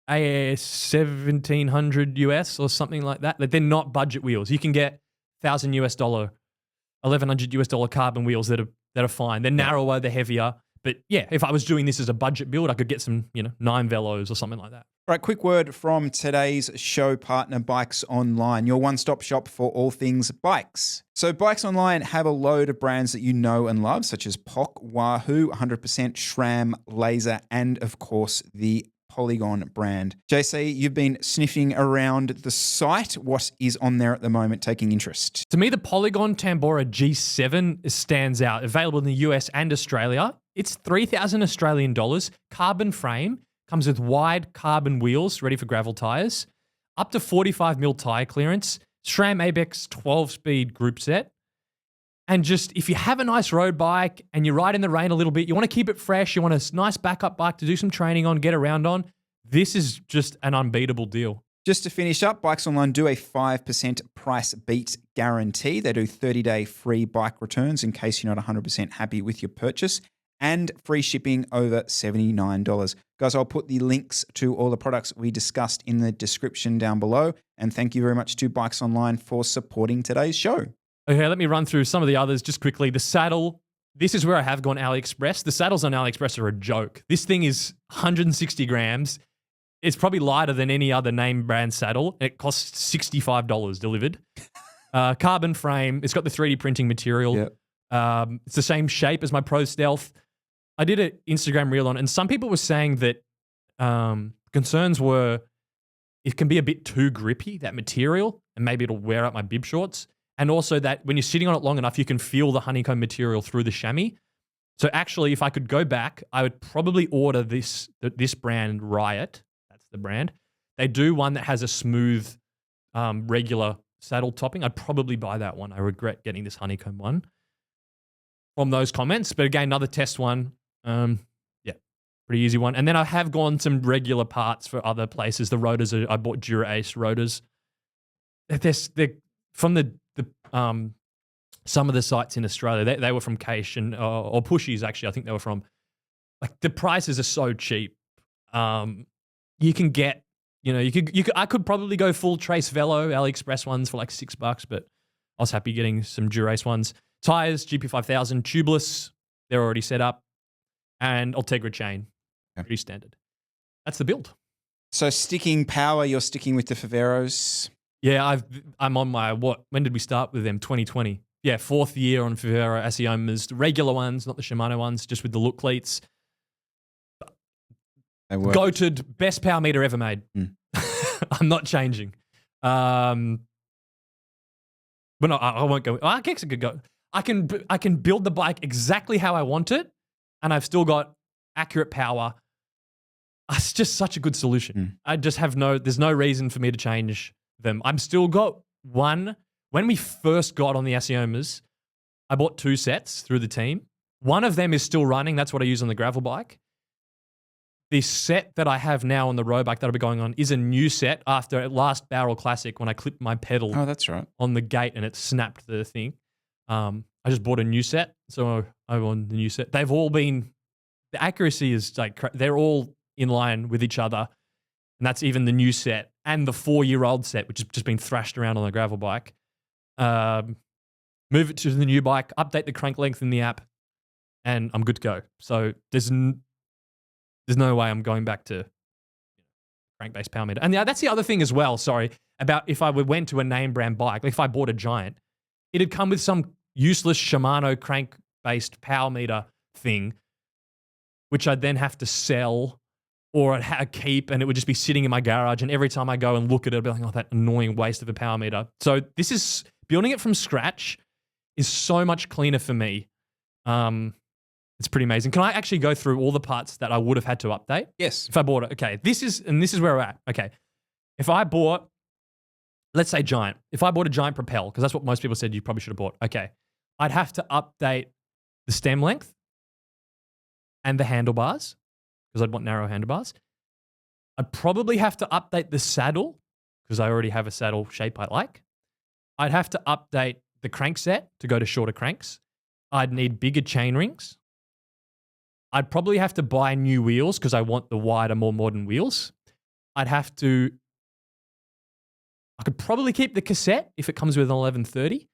Speaker 2: $1,700 US or something like that. Like, they're not budget wheels. You can get $1,000 US, $1,100 US carbon wheels that are fine. They're narrower, they're heavier. But yeah, if I was doing this as a budget build, I could get some, 9 Velos or something like that.
Speaker 1: All right, quick word from today's show partner, Bikes Online, your one-stop shop for all things bikes. So Bikes Online have a load of brands that you know and love, such as POC, Wahoo, 100%, SRAM, Laser, and of course the Polygon brand. JC, you've been sniffing around the site. What is on there at the moment taking interest?
Speaker 2: To me, the Polygon Tambora G7 stands out. Available in the US and Australia. It's 3,000 Australian dollars. Carbon frame. Comes with wide carbon wheels, ready for gravel tires. Up to 45mm tire clearance. SRAM ABEX 12-speed group set. And just, if you have a nice road bike and you ride in the rain a little bit, you want to keep it fresh, you want a nice backup bike to do some training on, get around on, this is just an unbeatable deal.
Speaker 1: Just to finish up, Bikes Online do a 5% price beat guarantee. They do 30-day free bike returns in case you're not 100% happy with your purchase, and free shipping over $79. Guys, I'll put the links to all the products we discussed in the description down below. And thank you very much to Bikes Online for supporting today's show.
Speaker 2: Okay, let me run through some of the others just quickly. The saddle, this is where I have gone AliExpress. The saddles on AliExpress are a joke. This thing is 160 grams. It's probably lighter than any other name brand saddle. It costs $65 delivered. Carbon frame. It's got the 3D printing material.
Speaker 1: Yep.
Speaker 2: It's the same shape as my Pro Stealth. I did an Instagram reel on, and some people were saying that concerns were it can be a bit too grippy, that material, and maybe it'll wear out my bib shorts. And also that when you're sitting on it long enough, you can feel the honeycomb material through the chamois. So actually, if I could go back, I would probably order this brand, Riot. That's the brand. They do one that has a smooth, regular saddle topping. I'd probably buy that one. I regret getting this honeycomb one from those comments. But again, another test one. Pretty easy one. And then I have gone some regular parts for other places. The rotors, I bought Dura Ace rotors. They're from some of the sites in Australia. They were from Caish or Pushies, actually. I think they were from. Like, the prices are so cheap. You can get, I could probably go full Trace Velo, AliExpress ones for like $6, but I was happy getting some Dura Ace ones. Tires, GP5000, tubeless. They're already set up. And Ultegra chain. Pretty standard. That's the build.
Speaker 1: So sticking power, you're sticking with the Faveros.
Speaker 2: Yeah, I'm on my, when did we start with them? 2020. Yeah, 4th year on Favero Asiomas. The regular ones, not the Shimano ones, just with the look cleats. Goated, best power meter ever made. I'm not changing. But no, I won't go. I guess I could go. I can build the bike exactly how I want it, and I've still got accurate power. It's just such a good solution. I just have there's no reason for me to change them. I'm still got one. When we first got on the Asiomas, I bought 2 sets through the team. One of them is still running. That's what I use on the gravel bike. The set that I have now on the road bike that I'll be going on is a new set after last Barrel Classic when I clipped my pedal.
Speaker 1: Oh, that's right.
Speaker 2: On the gate and it snapped the thing. I just bought a new set, so I want the new set. They've all been, the accuracy is like, they're all in line with each other. And that's even the new set and the 4-year-old set, which has just been thrashed around on the gravel bike. Move it to the new bike, update the crank length in the app, and I'm good to go. So there's no way I'm going back to crank-based power meter. And that's the other thing as well, sorry, about if I went to a name brand bike, like if I bought a Giant, it'd come with some useless Shimano crank-based power meter thing, which I'd then have to sell or I'd keep, and it would just be sitting in my garage. And every time I go and look at it, I'd be like, oh, that annoying waste of a power meter. So this is, building it from scratch is so much cleaner for me. It's pretty amazing. Can I actually go through all the parts that I would have had to update?
Speaker 1: Yes.
Speaker 2: If I bought it. Okay, this is where we're at. Okay. If I bought, let's say Giant. If I bought a Giant Propel, because that's what most people said you probably should have bought. Okay. I'd have to update the stem length and the handlebars, because I'd want narrow handlebars. I'd probably have to update the saddle, because I already have a saddle shape I like. I'd have to update the crankset to go to shorter cranks. I'd need bigger chain rings. I'd probably have to buy new wheels because I want the wider, more modern wheels. I could probably keep the cassette if it comes with an 1130.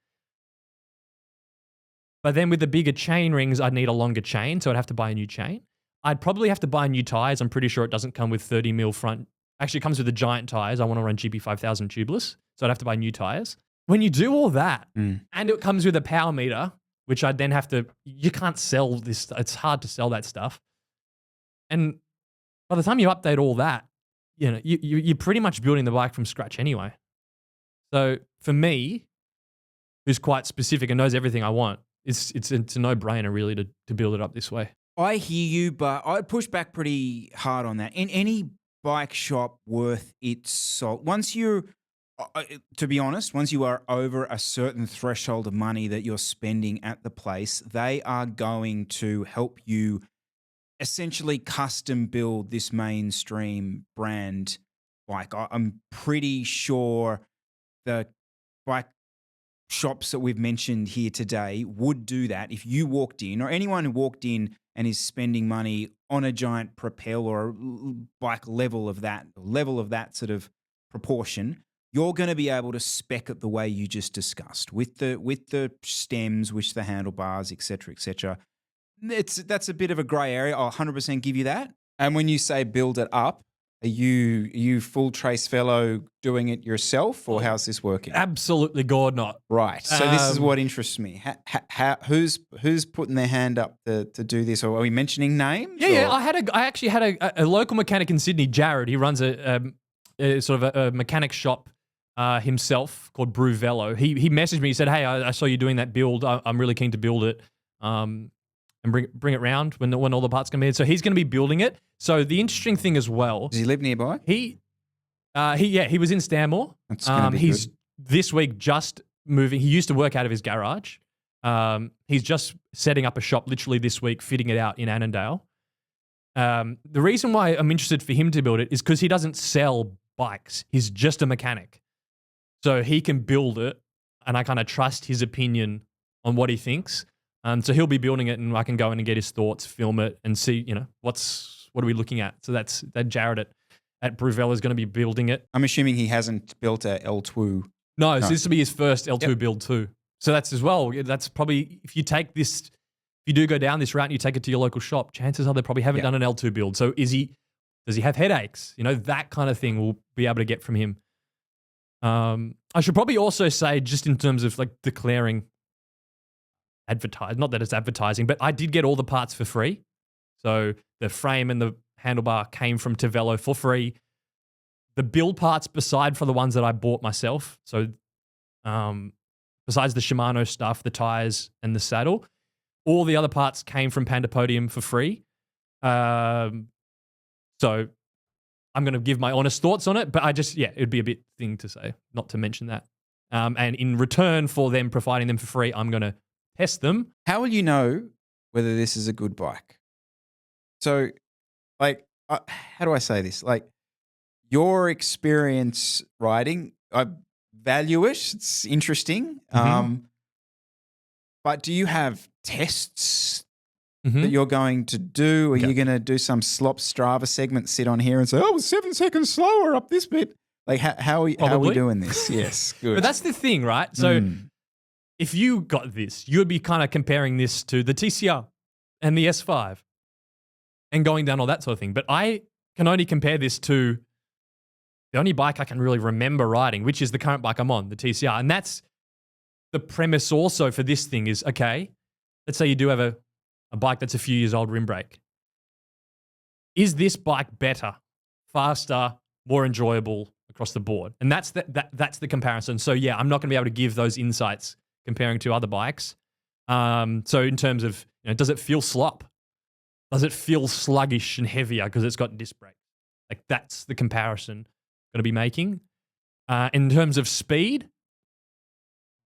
Speaker 2: But then with the bigger chain rings, I'd need a longer chain, so I'd have to buy a new chain. I'd probably have to buy new tires. I'm pretty sure it doesn't come with 30 mil front. Actually, it comes with the Giant tires. I want to run GB5000 tubeless, so I'd have to buy new tires. When you do all that, and it comes with a power meter, which I'd then have to, you can't sell this. It's hard to sell that stuff. And by the time you update all that, you're pretty much building the bike from scratch anyway. So for me, who's quite specific and knows everything I want, it's a no-brainer really to build it up this way.
Speaker 1: I hear you, but I'd push back pretty hard on that. In any bike shop worth its salt, once you're, to be honest, once you are over a certain threshold of money that you're spending at the place, they are going to help you essentially custom build this mainstream brand bike. I'm pretty sure the bike shops that we've mentioned here today would do that if you walked in, or anyone who walked in and is spending money on a Giant Propel or a bike level of that sort of proportion. You're going to be able to spec it the way you just discussed with the stems, with the handlebars, etc., etc. That's a bit of a grey area. I'll 100% give you that. And when you say build it up, are you full Trace Fellow doing it yourself, or how's this working?
Speaker 2: Absolutely, God, not.
Speaker 1: Right. So this is what interests me. Who's putting their hand up to do this? Or are we mentioning names?
Speaker 2: Yeah. I actually had a local mechanic in Sydney, Jared. He runs a sort of a mechanic shop himself called Brew Velo. He messaged me. He said, "Hey, I saw you doing that build. I'm really keen to build it, and bring it round when all the parts come in." So he's going to be building it. So the interesting thing as well.
Speaker 1: Does he live nearby?
Speaker 2: He was in Stanmore.
Speaker 1: That's going to be
Speaker 2: he's
Speaker 1: good.
Speaker 2: This week just moving. He used to work out of his garage. He's just setting up a shop literally this week, fitting it out in Annandale. The reason why I'm interested for him to build it is because he doesn't sell bikes. He's just a mechanic. So he can build it, and I kind of trust his opinion on what he thinks. So he'll be building it, and I can go in and get his thoughts, film it, and see, what are we looking at? So that Jared at Bruvella is going to be building it.
Speaker 1: I'm assuming he hasn't built a L2.
Speaker 2: No, so this will be his first L2 build too. So that's as well. That's probably, if you do go down this route and you take it to your local shop, chances are they probably haven't done an L2 build. So does he have headaches? That kind of thing we'll be able to get from him. I should probably also say, just in terms of like declaring not that it's advertising, but I did get all the parts for free. So the frame and the handlebar came from Tavello for free. The build parts, beside for the ones that I bought myself, so besides the Shimano stuff, the tires and the saddle, all the other parts came from Pandapodium for free. So I'm going to give my honest thoughts on it, but it'd be a bit thing to say, not to mention that. And in return for them providing them for free, I'm going to test them.
Speaker 1: How will you know whether this is a good bike? So, how do I say this? Like, your experience riding, I value it. It's interesting. But do you have tests
Speaker 2: Mhm.
Speaker 1: that you're going to do? Are
Speaker 2: Okay.
Speaker 1: you going to do some slop Strava segment, sit on here and say, oh, it was 7 seconds slower up this bit? Like, how are we
Speaker 2: Probably.
Speaker 1: doing this? Yes, good.
Speaker 2: But that's the thing, right? So if you got this, you would be kind of comparing this to the TCR and the S5 and going down all that sort of thing. But I can only compare this to the only bike I can really remember riding, which is the current bike I'm on, the TCR. And that's the premise also for this thing is, okay, let's say you do have a bike that's a few years old rim brake. Is this bike better, faster, more enjoyable across the board? And that's the comparison. So yeah, I'm not going to be able to give those insights comparing to other bikes. So in terms of, does it feel slop? Does it feel sluggish and heavier because it's got disc brakes? Like that's the comparison I'm going to be making. In terms of speed,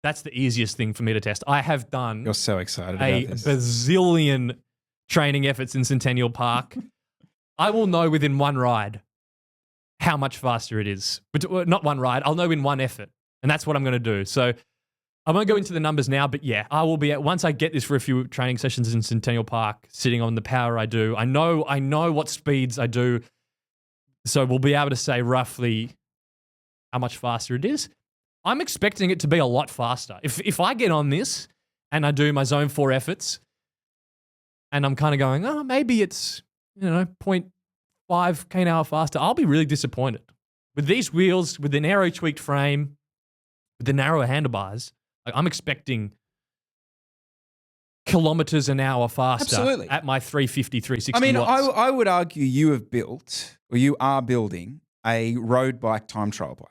Speaker 2: that's the easiest thing for me to test. I have done
Speaker 1: You're so excited
Speaker 2: a
Speaker 1: about this.
Speaker 2: bazillion training efforts in Centennial Park. I will know within one ride how much faster it is. But not one ride, I'll know in one effort. And that's what I'm going to do. So I won't go into the numbers now, but yeah, I will be once I get this for a few training sessions in Centennial Park, sitting on the power I do. I know what speeds I do. So we'll be able to say roughly how much faster it is. I'm expecting it to be a lot faster. If I get on this and I do my zone 4 efforts and I'm kind of going, oh, maybe it's, 0.5 km/h faster, I'll be really disappointed. With these wheels, with the NERO tweaked frame, with the narrower handlebars, I'm expecting kilometers an hour faster
Speaker 1: Absolutely.
Speaker 2: at my 350, 360
Speaker 1: I mean,
Speaker 2: watts.
Speaker 1: I would argue you have built, or you are building, a road bike time trial bike.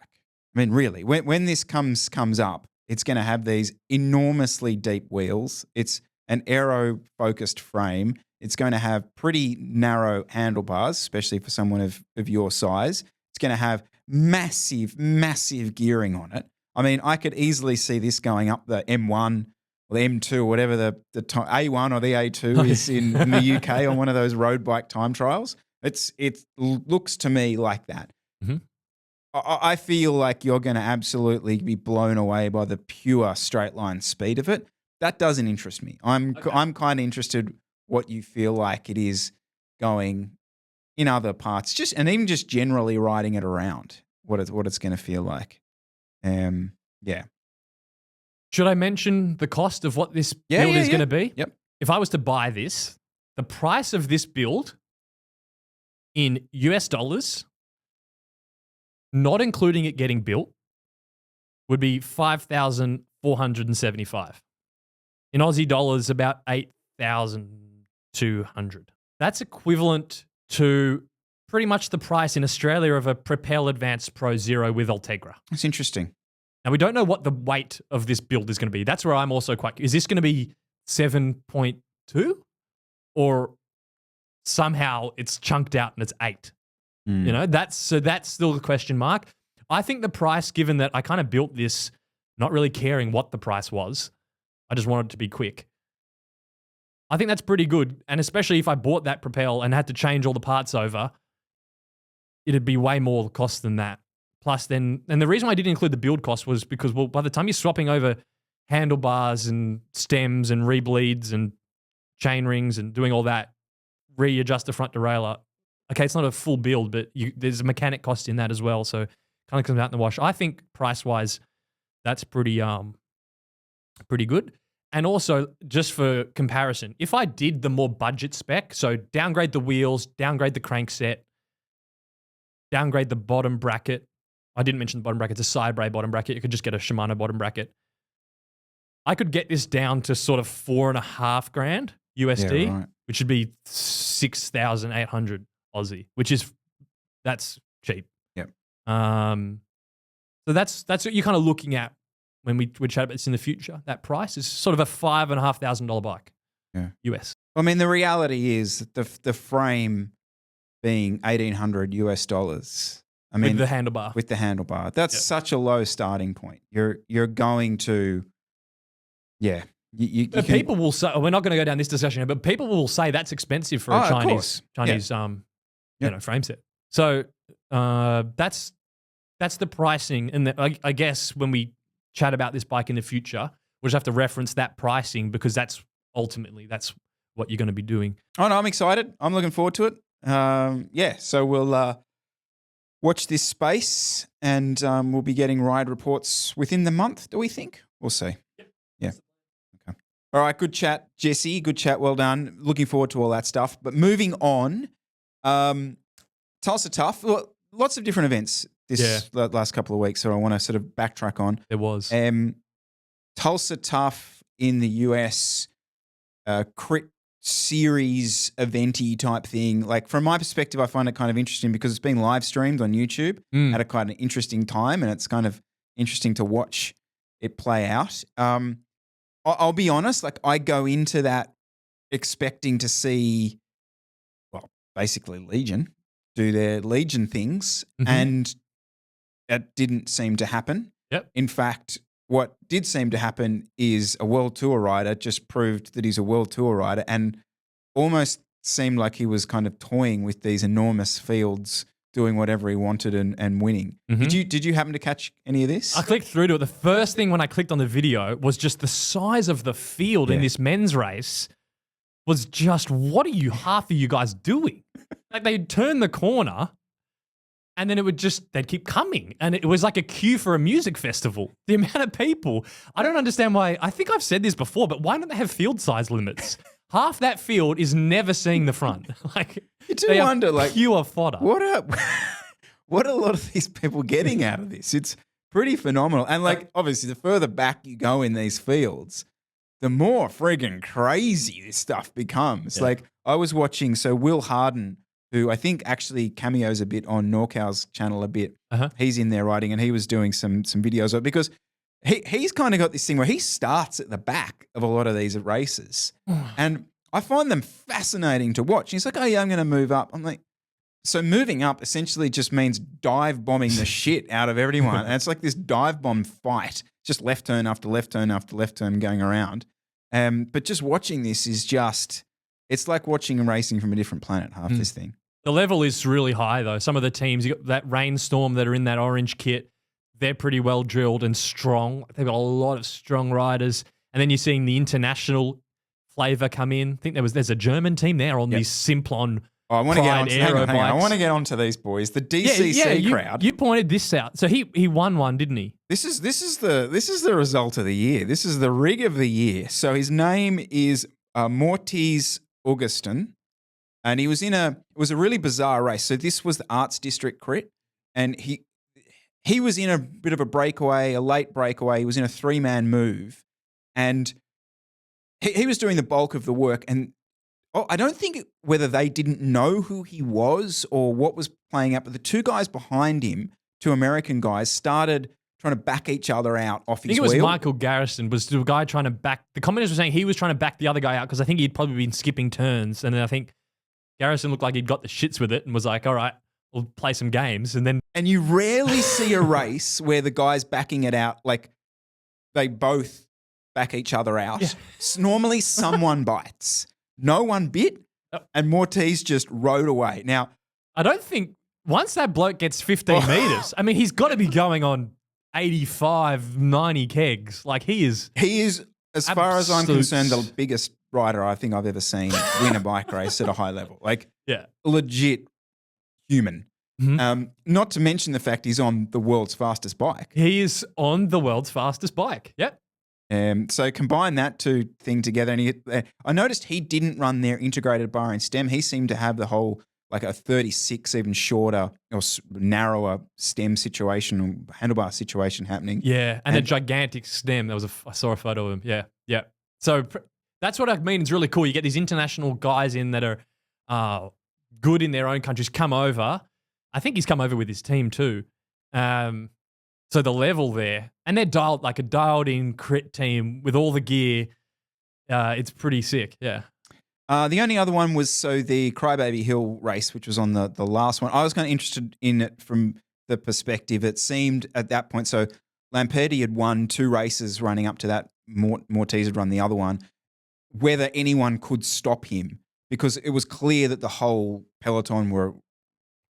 Speaker 1: I mean, really, when this comes up, it's going to have these enormously deep wheels. It's an aero-focused frame. It's going to have pretty narrow handlebars, especially for someone of your size. It's going to have massive, massive gearing on it. I mean, I could easily see this going up the M1 or the M2 or whatever the A1 or the A2 is in the UK on one of those road bike time trials. It looks to me like that.
Speaker 2: Mm-hmm.
Speaker 1: I feel like you're going to absolutely be blown away by the pure straight line speed of it. That doesn't interest me. I'm kind of interested what you feel like it is going in other parts, and even just generally riding it around. What it's going to feel like. Yeah.
Speaker 2: Should I mention the cost of what this build is going to be?
Speaker 1: Yep.
Speaker 2: If I was to buy this, the price of this build in US dollars, not including it getting built, would be $5,475. In Aussie dollars, about 8,200. That's equivalent to pretty much the price in Australia of a Propel Advanced Pro Zero with Ultegra.
Speaker 1: That's interesting.
Speaker 2: Now, we don't know what the weight of this build is going to be. That's where I'm also is this going to be 7.2? Or somehow it's chunked out and it's 8? That's still the question mark. I think the price, given that I kind of built this not really caring what the price was, I just wanted it to be quick. I think that's pretty good. And especially if I bought that Propel and had to change all the parts over, it'd be way more cost than that. Plus and the reason why I didn't include the build cost was because, well, by the time you're swapping over handlebars and stems and rebleeds and chain rings and doing all that, readjust the front derailleur, okay, it's not a full build, but there's a mechanic cost in that as well. So it kind of comes out in the wash. I think price-wise, that's pretty good. And also, just for comparison, if I did the more budget spec, so downgrade the wheels, downgrade the crankset, downgrade the bottom bracket. I didn't mention the bottom bracket. It's a Cybrae bottom bracket. You could just get a Shimano bottom bracket. I could get this down to sort of $4,500 USD,
Speaker 1: Yeah, right.
Speaker 2: which would be 6,800 Aussie, that's cheap.
Speaker 1: Yep.
Speaker 2: So that's what you're kind of looking at when we chat about this in the future. That price is sort of a $5,500 bike.
Speaker 1: Yeah.
Speaker 2: US.
Speaker 1: I mean, the reality is that the frame being $1,800 US. I mean,
Speaker 2: With the handlebar.
Speaker 1: With the handlebar, that's such a low starting point. You're going to, yeah.
Speaker 2: People will say, we're not going to go down this discussion here, but people will say that's expensive for a Chinese frame set. So that's the pricing. And I guess when we chat about this bike in the future, We'll just have to reference that pricing because that's what you're going to be doing.
Speaker 1: Oh, no, I'm excited. I'm looking forward to it. So we'll watch this space and we'll be getting ride reports within the month, do we think? We'll see. Yeah. Okay. All right, good chat, Jesse. Good chat. Well done. Looking forward to all that stuff. But moving on, Tulsa Tough. Well, lots of different events this last couple of weeks, so I want to sort of backtrack on.
Speaker 2: There was.
Speaker 1: Tulsa Tough in the US, crit series eventy type thing. Like from my perspective, I find it kind of interesting because it's been live streamed on YouTube at a kind of interesting time, and it's kind of interesting to watch it play out. I'll be honest, like I go into that expecting to see, well, basically Legion do their Legion things, and that didn't seem to happen.
Speaker 2: Yep.
Speaker 1: In fact, what did seem to happen is a World Tour rider just proved that he's a World Tour rider and almost seemed like he was kind of toying with these enormous fields, doing whatever he wanted and winning. Did you happen to catch any of this?
Speaker 2: I clicked through to it. The first thing when I clicked on the video was just the size of the field in this men's race was just, what are you, half of you guys doing? Like they'd turn the corner and then they'd keep coming. And it was like a queue for a music festival. The amount of people, I don't understand why, I think I've said this before, but why don't they have field size limits? Half that field is never seeing the front. Like
Speaker 1: you do wonder, like
Speaker 2: pure fodder.
Speaker 1: What are a lot of these people getting out of this? It's pretty phenomenal. And like obviously the further back you go in these fields, the more friggin' crazy this stuff becomes. Yeah. Like I was watching, so Will Harden, who I think actually cameos a bit on NorCal's channel a bit. He's in there riding and he was doing some videos of it because he's kind of got this thing where he starts at the back of a lot of these races. And I find them fascinating to watch. He's like, oh yeah, I'm going to move up. I'm like, so moving up essentially just means dive bombing the shit out of everyone. And it's like this dive bomb fight, just left turn after left turn after left turn going around. But just watching this is just, it's like watching racing from a different planet, half this thing.
Speaker 2: The level is really high though. Some of the teams, you got that Rainstorm that are in that orange kit, they're pretty well drilled and strong. They've got a lot of strong riders. And then you're seeing the international flavour come in. I think there's a German team there on these Simplon.
Speaker 1: Oh, I want to get on. Hang on. I want to get onto these boys. The DCC crowd.
Speaker 2: You pointed this out. So he won one, didn't he?
Speaker 1: This is the result of the year. This is the rig of the year. So his name is Mortiz Augustin, and it was a really bizarre race. So this was the Arts District crit, and he was in a bit of a breakaway, a late breakaway. He was in a 3-man move, and he was doing the bulk of the work. And I don't think whether they didn't know who he was or what was playing out, but the two guys behind him, two American guys, started trying to back each other out off his wheel.
Speaker 2: I think it was Michael Garrison was the guy trying to back. The commenters were saying he was trying to back the other guy out because I think he'd probably been skipping turns. And then I think Garrison looked like he'd got the shits with it and was like, all right, we'll play some games. And
Speaker 1: you rarely see a race where the guy's backing it out, like they both back each other out. Yeah. Normally someone bites. No one bit, and Mortiz just rode away. Now,
Speaker 2: I don't think once that bloke gets 15 meters, I mean, he's got to be going on 85, 90 kegs. Like he is,
Speaker 1: as far as I'm concerned, the biggest rider I think I've ever seen win a bike race at a high level. Like, legit human. Not to mention the fact he's on the world's fastest bike.
Speaker 2: He is on the world's fastest bike. Yep.
Speaker 1: So combine that two thing together, and I noticed he didn't run their integrated bar and stem. He seemed to have the whole like a 36, even shorter or narrower stem situation or handlebar situation happening.
Speaker 2: Yeah, and a gigantic stem. I saw a photo of him. Yeah. So that's what I mean. It's really cool. You get these international guys in that are good in their own countries come over. I think he's come over with his team too. So the level there, and they're dialed in crit team with all the gear. It's pretty sick. Yeah.
Speaker 1: The only other one was the Crybaby Hill race, which was on the last one. I was kind of interested in it from the perspective. It seemed at that point, so Lamperti had won 2 races running up to that. Mortiz had run the other one. Whether anyone could stop him, because it was clear that the whole peloton were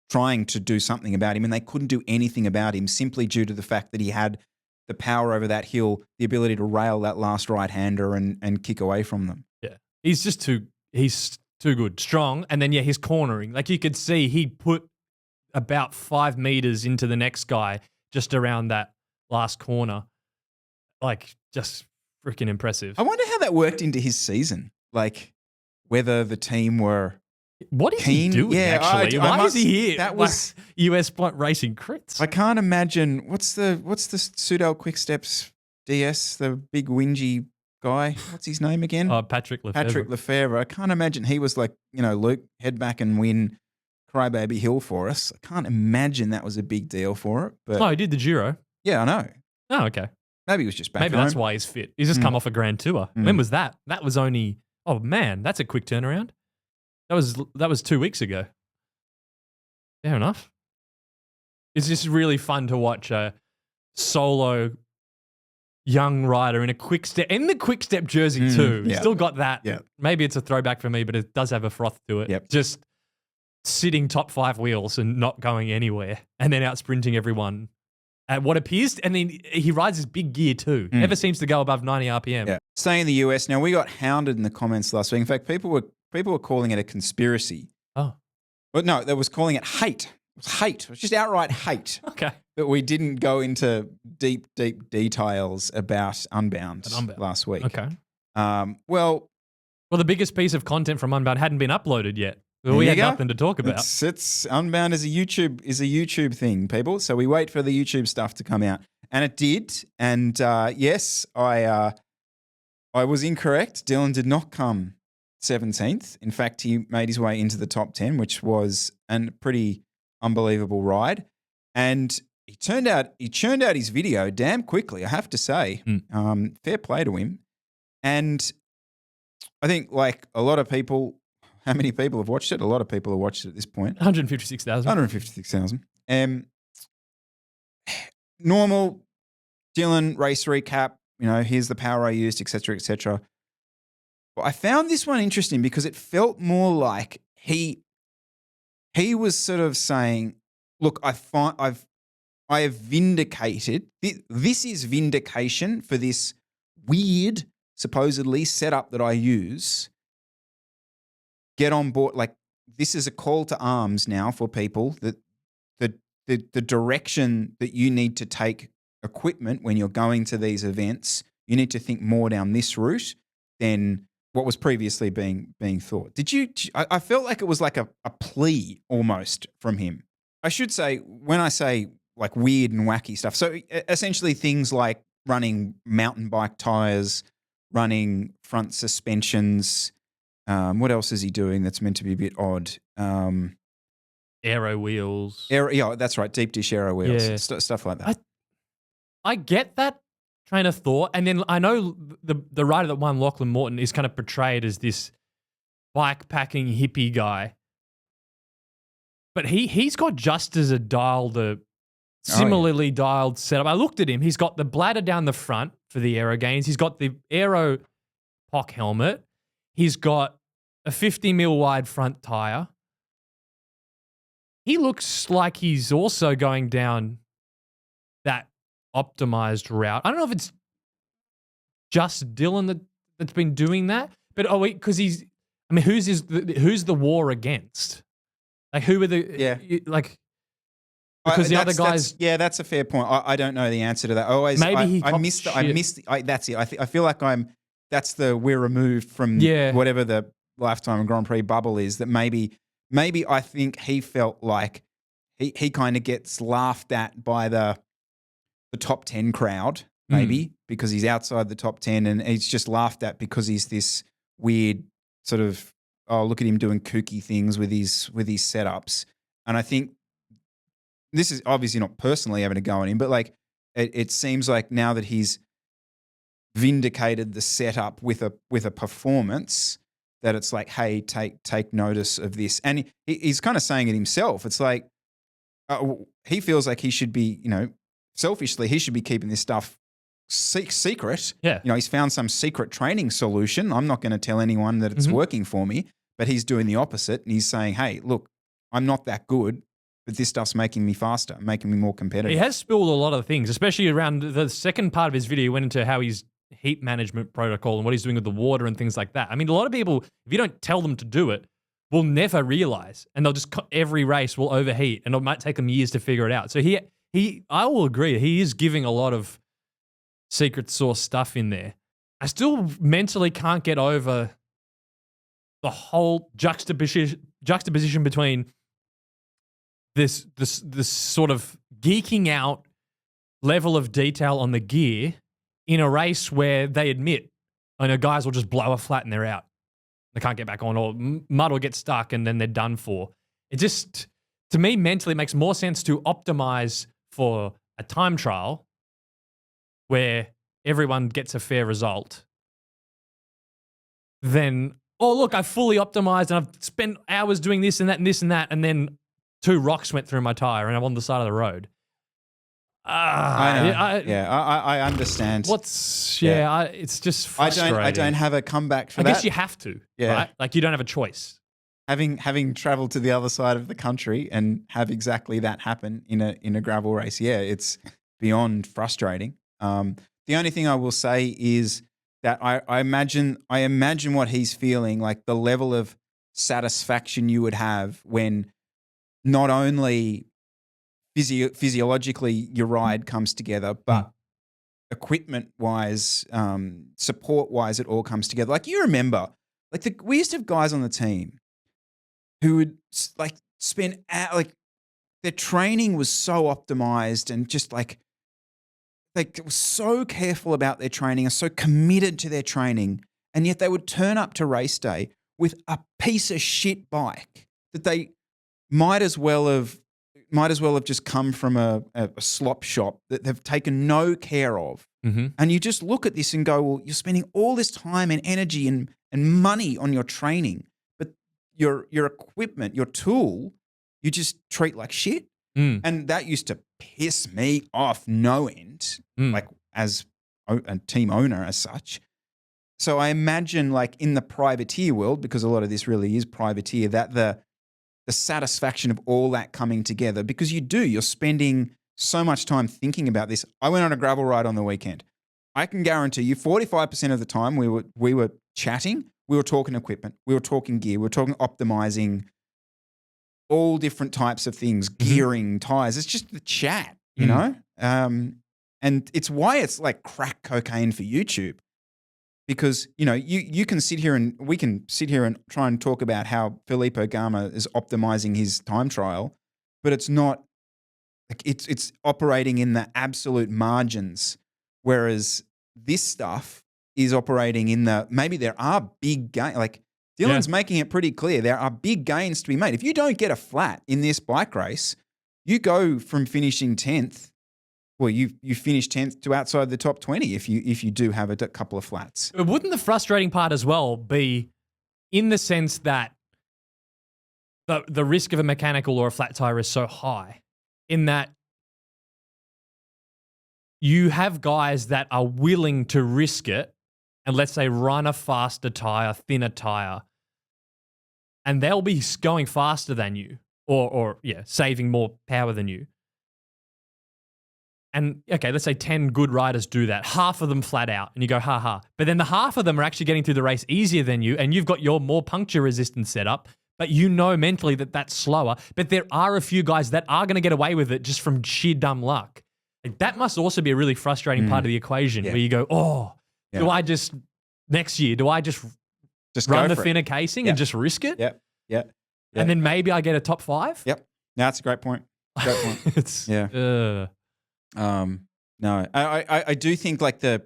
Speaker 1: trying to do something about him, and they couldn't do anything about him simply due to the fact that he had the power over that hill, the ability to rail that last right-hander and kick away from them.
Speaker 2: Yeah. He's too good. Strong. And then, his cornering. Like you could see he put about 5 meters into the next guy just around that last corner. Like, just freaking impressive.
Speaker 1: I wonder how that worked into his season. Like, whether the team were
Speaker 2: What is
Speaker 1: keen.
Speaker 2: he doing, actually? Why is he here?
Speaker 1: That was
Speaker 2: US Racing Crits.
Speaker 1: I can't imagine. What's the Sudal Quicksteps DS, the big whingy guy? What's his name again?
Speaker 2: Patrick Lefevre.
Speaker 1: Patrick Lefevre. I can't imagine he was like, Luke, head back and win Crybaby Hill for us. I can't imagine that was a big deal for it. But
Speaker 2: he did the Giro.
Speaker 1: Yeah, I know.
Speaker 2: Oh, okay.
Speaker 1: Maybe he was just back
Speaker 2: Maybe
Speaker 1: home.
Speaker 2: that's why he's fit. He's just come off a Grand Tour. When was that? That was only, oh man, that's a quick turnaround. That was 2 weeks ago. Fair enough. It's just really fun to watch a solo young rider in the quick step jersey too.
Speaker 1: Yeah.
Speaker 2: Still got that.
Speaker 1: Yeah.
Speaker 2: Maybe it's a throwback for me, but it does have a froth to it.
Speaker 1: Yep.
Speaker 2: Just sitting top 5 wheels and not going anywhere, and then out sprinting everyone at what appears. And then he rides his big gear too. Never seems to go above 90 RPM.
Speaker 1: Yeah. Staying in the US now, we got hounded in the comments last week. In fact, people were calling it a conspiracy.
Speaker 2: Oh,
Speaker 1: But no, they was calling it hate. It was hate. It was just outright hate.
Speaker 2: okay.
Speaker 1: That we didn't go into deep details about Unbound last week.
Speaker 2: Okay.
Speaker 1: Well,
Speaker 2: the biggest piece of content from Unbound hadn't been uploaded yet.
Speaker 1: There
Speaker 2: We
Speaker 1: you
Speaker 2: had
Speaker 1: go.
Speaker 2: nothing to talk about.
Speaker 1: It's Unbound is a YouTube thing, people. So we wait for the YouTube stuff to come out, and it did. And yes, I was incorrect. Dylan did not come 17th. In fact, he made his way into the top 10, which was a pretty unbelievable ride. And he churned out his video damn quickly, I have to say. Fair play to him. And I think, like a lot of people, how many people have watched it? A lot of people have watched it at this point.
Speaker 2: 156,000.
Speaker 1: 156,000. Normal Dylan race recap. Here's the power I used, etc., etc. But I found this one interesting because it felt more like he was sort of saying, "Look, I have vindicated. This is vindication for this weird, supposedly setup that I use. Get on board. Like, this is a call to arms now for people that the direction that you need to take equipment when you're going to these events. You need to think more down this route than what was previously being thought." I felt like it was like a plea almost from him. I should say, when I say like weird and wacky stuff, so essentially things like running mountain bike tires, running front suspensions. What else is he doing that's meant to be a bit odd?
Speaker 2: Aero wheels.
Speaker 1: Yeah, that's right. Deep dish aero wheels.
Speaker 2: Yeah.
Speaker 1: Stuff like that.
Speaker 2: I get that train of thought. And then I know the rider that won, Lachlan Morton, is kind of portrayed as this bike packing hippie guy. But he's got just as similarly dialed setup. I looked at him. He's got the bladder down the front for the aero gains. He's got the aero POC helmet. He's got a 50 mil wide front tire. He looks like he's also going down that optimized route. I don't know if it's just Dylan that's been doing that, but because who's the war against? Like, who are the because the other guys.
Speaker 1: That's a fair point. I don't know the answer to that. That's it. I feel like that's we're removed from whatever the Lifetime Grand Prix bubble is. That maybe I think he felt like he kind of gets laughed at by the top 10 crowd, maybe because he's outside the top 10, and he's just laughed at because he's this weird sort of, oh, look at him doing kooky things with his setups. And I think this is obviously not personally having a go on him, but like it seems like now that he's vindicated the setup with a performance, that it's like, hey, take notice of this. And he's kind of saying it himself. It's like he feels like he should be, selfishly, he should be keeping this stuff secret.
Speaker 2: Yeah.
Speaker 1: He's found some secret training solution. I'm not going to tell anyone that it's working for me, but he's doing the opposite. And he's saying, hey, look, I'm not that good, but this stuff's making me faster, making me more competitive.
Speaker 2: He has spilled a lot of things, especially around the second part of his video. He went into how he's heat management protocol and what he's doing with the water and things like that. I mean, a lot of people, if you don't tell them to do it, will never realize, and they'll just every race will overheat, and it might take them years to figure it out. So I will agree, he is giving a lot of secret sauce stuff in there. I still mentally can't get over the whole juxtaposition between this sort of geeking out level of detail on the gear in a race where they admit, I know guys will just blow a flat and they're out. They can't get back on, or mud will get stuck and then they're done for. It just, to me, mentally makes more sense to optimize for a time trial where everyone gets a fair result than, oh, look, I've fully optimized and I've spent hours doing this and that and this and that, and then 2 rocks went through my tire and I'm on the side of the road.
Speaker 1: I understand.
Speaker 2: It's just frustrating.
Speaker 1: I don't have a comeback for
Speaker 2: I
Speaker 1: that.
Speaker 2: guess you have to, right? Like you don't have a choice.
Speaker 1: Having traveled to the other side of the country and have exactly that happen in a gravel race, it's beyond frustrating. The only thing I will say is that I imagine what he's feeling, like the level of satisfaction you would have when not only physiologically your ride comes together, but equipment-wise, support-wise, it all comes together. Like you remember, like we used to have guys on the team who would like spend their training was so optimized and just like were so careful about their training and so committed to their training, and yet they would turn up to race day with a piece of shit bike that they might as well have just come from a slop shop that they've taken no care of.
Speaker 2: Mm-hmm.
Speaker 1: And you just look at this and go, well, you're spending all this time and energy and money on your training, but your equipment, your tool, you just treat like shit. And that used to piss me off no end, like as a team owner as such. So I imagine like in the privateer world, because a lot of this really is privateer, that the satisfaction of all that coming together, because you're spending so much time thinking about this. I went on a gravel ride on the weekend. I can guarantee you 45% of the time we were chatting, we were talking equipment, we were talking gear, we were talking optimizing all different types of things, gearing, tires. It's just the chat, you know? And it's why it's like crack cocaine for YouTube. Because, you know, you can sit here and we can sit here and try and talk about how Filippo Gama is optimizing his time trial, but it's not like it's operating in the absolute margins, whereas this stuff is operating in maybe there are big gains. Like Dylan's making it pretty clear there are big gains to be made. If you don't get a flat in this bike race, you go from finishing 10th. Well, you finish 10th to outside the top 20 if you do have a couple of flats.
Speaker 2: But wouldn't the frustrating part as well be in the sense that the risk of a mechanical or a flat tire is so high, in that you have guys that are willing to risk it and, let's say, run a faster tire, thinner tire, and they'll be going faster than you or saving more power than you. And, okay, let's say 10 good riders do that. Half of them flat out, and you go, ha. But then the half of them are actually getting through the race easier than you, and you've got your more puncture resistant setup, but you know mentally that that's slower. But there are a few guys that are going to get away with it just from sheer dumb luck. Like, that must also be a really frustrating part of the equation where you go, do I just, next year, do I just run the thinner casing and just risk it?
Speaker 1: Yep.
Speaker 2: And then maybe I get a top 5?
Speaker 1: Yep. No, that's a great point. No, I do think like the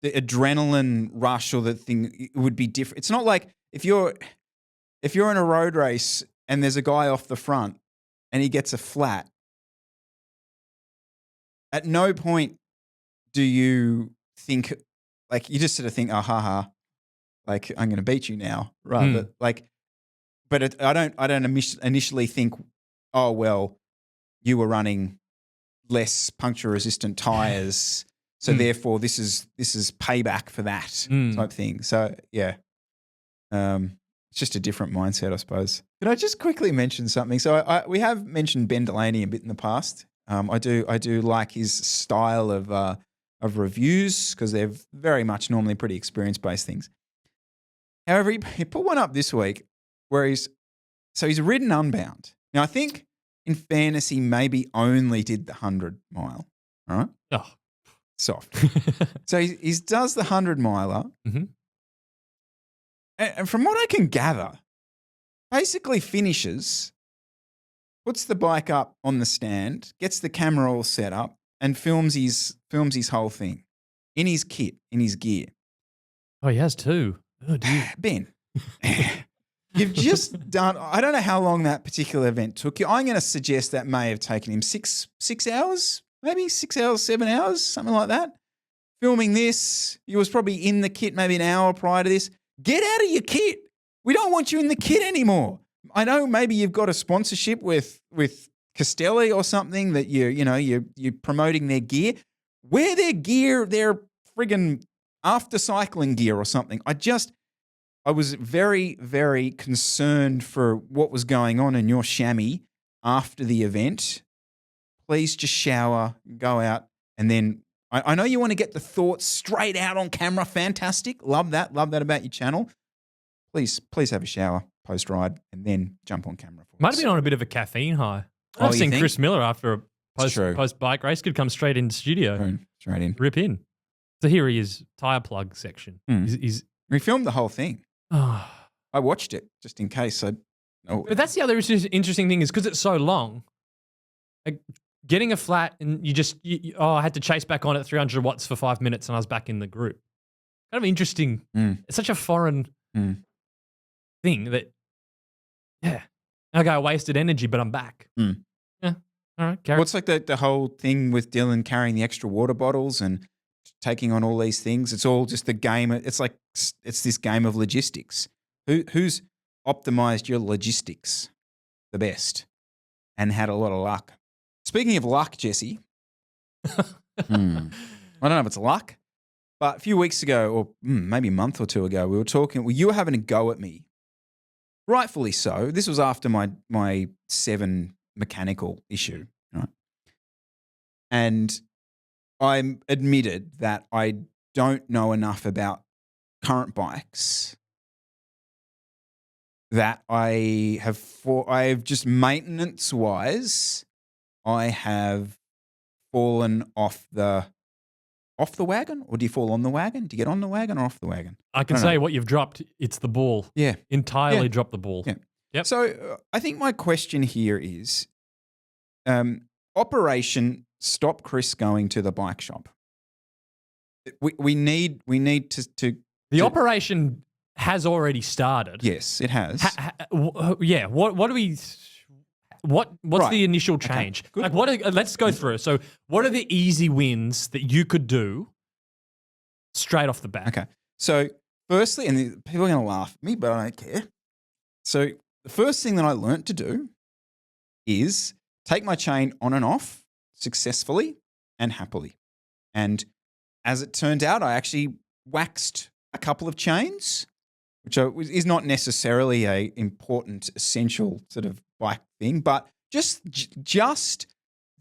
Speaker 1: adrenaline rush or the thing would be different. It's not like if you're in a road race and there's a guy off the front and he gets a flat, at no point do you think, like, you just sort of think, oh, ha, like, I'm going to beat you now, rather like, but I don't initially think, oh, well, you were running less puncture resistant tires, so therefore this is payback for that type thing. So It's just a different mindset, I suppose. Can I just quickly mention something? So we have mentioned Ben Delaney a bit in the past. I do like his style of reviews because they're very much normally pretty experience-based things. However, he put one up this week where he's ridden Unbound. Now, I think in fairness, he maybe only did the 100 mile, right?
Speaker 2: Oh.
Speaker 1: Soft. So he does the 100 miler.
Speaker 2: Mm-hmm.
Speaker 1: And from what I can gather, basically finishes, puts the bike up on the stand, gets the camera all set up, and films his whole thing in his kit, in his gear.
Speaker 2: Oh, he has two. Oh, dear.
Speaker 1: Ben, you've just done, I don't know how long that particular event took you. I'm going to suggest that may have taken him six hours, maybe 6 hours, 7 hours, something like that. Filming this, he was probably in the kit maybe an hour prior to this. Get out of your kit. We don't want you in the kit anymore. I know maybe you've got a sponsorship with Castelli or something that you're promoting their gear. Wear their gear, their friggin' after cycling gear or something. I was very, very concerned for what was going on in your chamois after the event. Please just shower, go out, and then I know you want to get the thoughts straight out on camera. Fantastic. Love that about your channel. Please have a shower post-ride and then jump on camera.
Speaker 2: Might have been on a bit of a caffeine high.
Speaker 1: Oh,
Speaker 2: I've
Speaker 1: you
Speaker 2: seen
Speaker 1: think?
Speaker 2: Chris Miller after a post-bike race could come straight into the studio.
Speaker 1: Straight in.
Speaker 2: Rip in. So here he is, tyre plug section.
Speaker 1: We filmed the whole thing.
Speaker 2: Oh.
Speaker 1: I watched it just in case.
Speaker 2: But that's the other interesting thing is because it's so long, like getting a flat and I had to chase back on at 300 watts for 5 minutes and I was back in the group. Kind of interesting. It's such a foreign thing that, okay, I wasted energy, but I'm back. Yeah, all right.
Speaker 1: Well, it's like the whole thing with Dylan carrying the extra water bottles and taking on all these things. It's all just the game. It's this game of logistics. Who's optimized your logistics the best and had a lot of luck? Speaking of luck, Jesse, I don't know if it's luck, but a few weeks ago, or maybe a month or two ago, we were talking. Well, you were having a go at me, rightfully so. This was after my 7 mechanical issue, right? And I admitted that I don't know enough about current bikes. That I've just maintenance wise, I have fallen off the wagon, or do you fall on the wagon? Do you get on the wagon or off the wagon?
Speaker 2: I can say what you've dropped. It's the ball.
Speaker 1: Yeah.
Speaker 2: Entirely dropped the ball.
Speaker 1: Yeah.
Speaker 2: Yep.
Speaker 1: So I think my question here is, Operation Stop Chris Going to the Bike Shop. We need to
Speaker 2: the operation has already started.
Speaker 1: Yes, it has.
Speaker 2: Yeah. What do we? What's the initial change?
Speaker 1: Okay,
Speaker 2: like let's go through. So what are the easy wins that you could do straight off the bat?
Speaker 1: Okay. So firstly, and people are going to laugh at me, but I don't care. So the first thing that I learnt to do is take my chain on and off successfully and happily. And as it turned out, I actually waxed a couple of chains, which is not necessarily a important, essential sort of bike thing, but just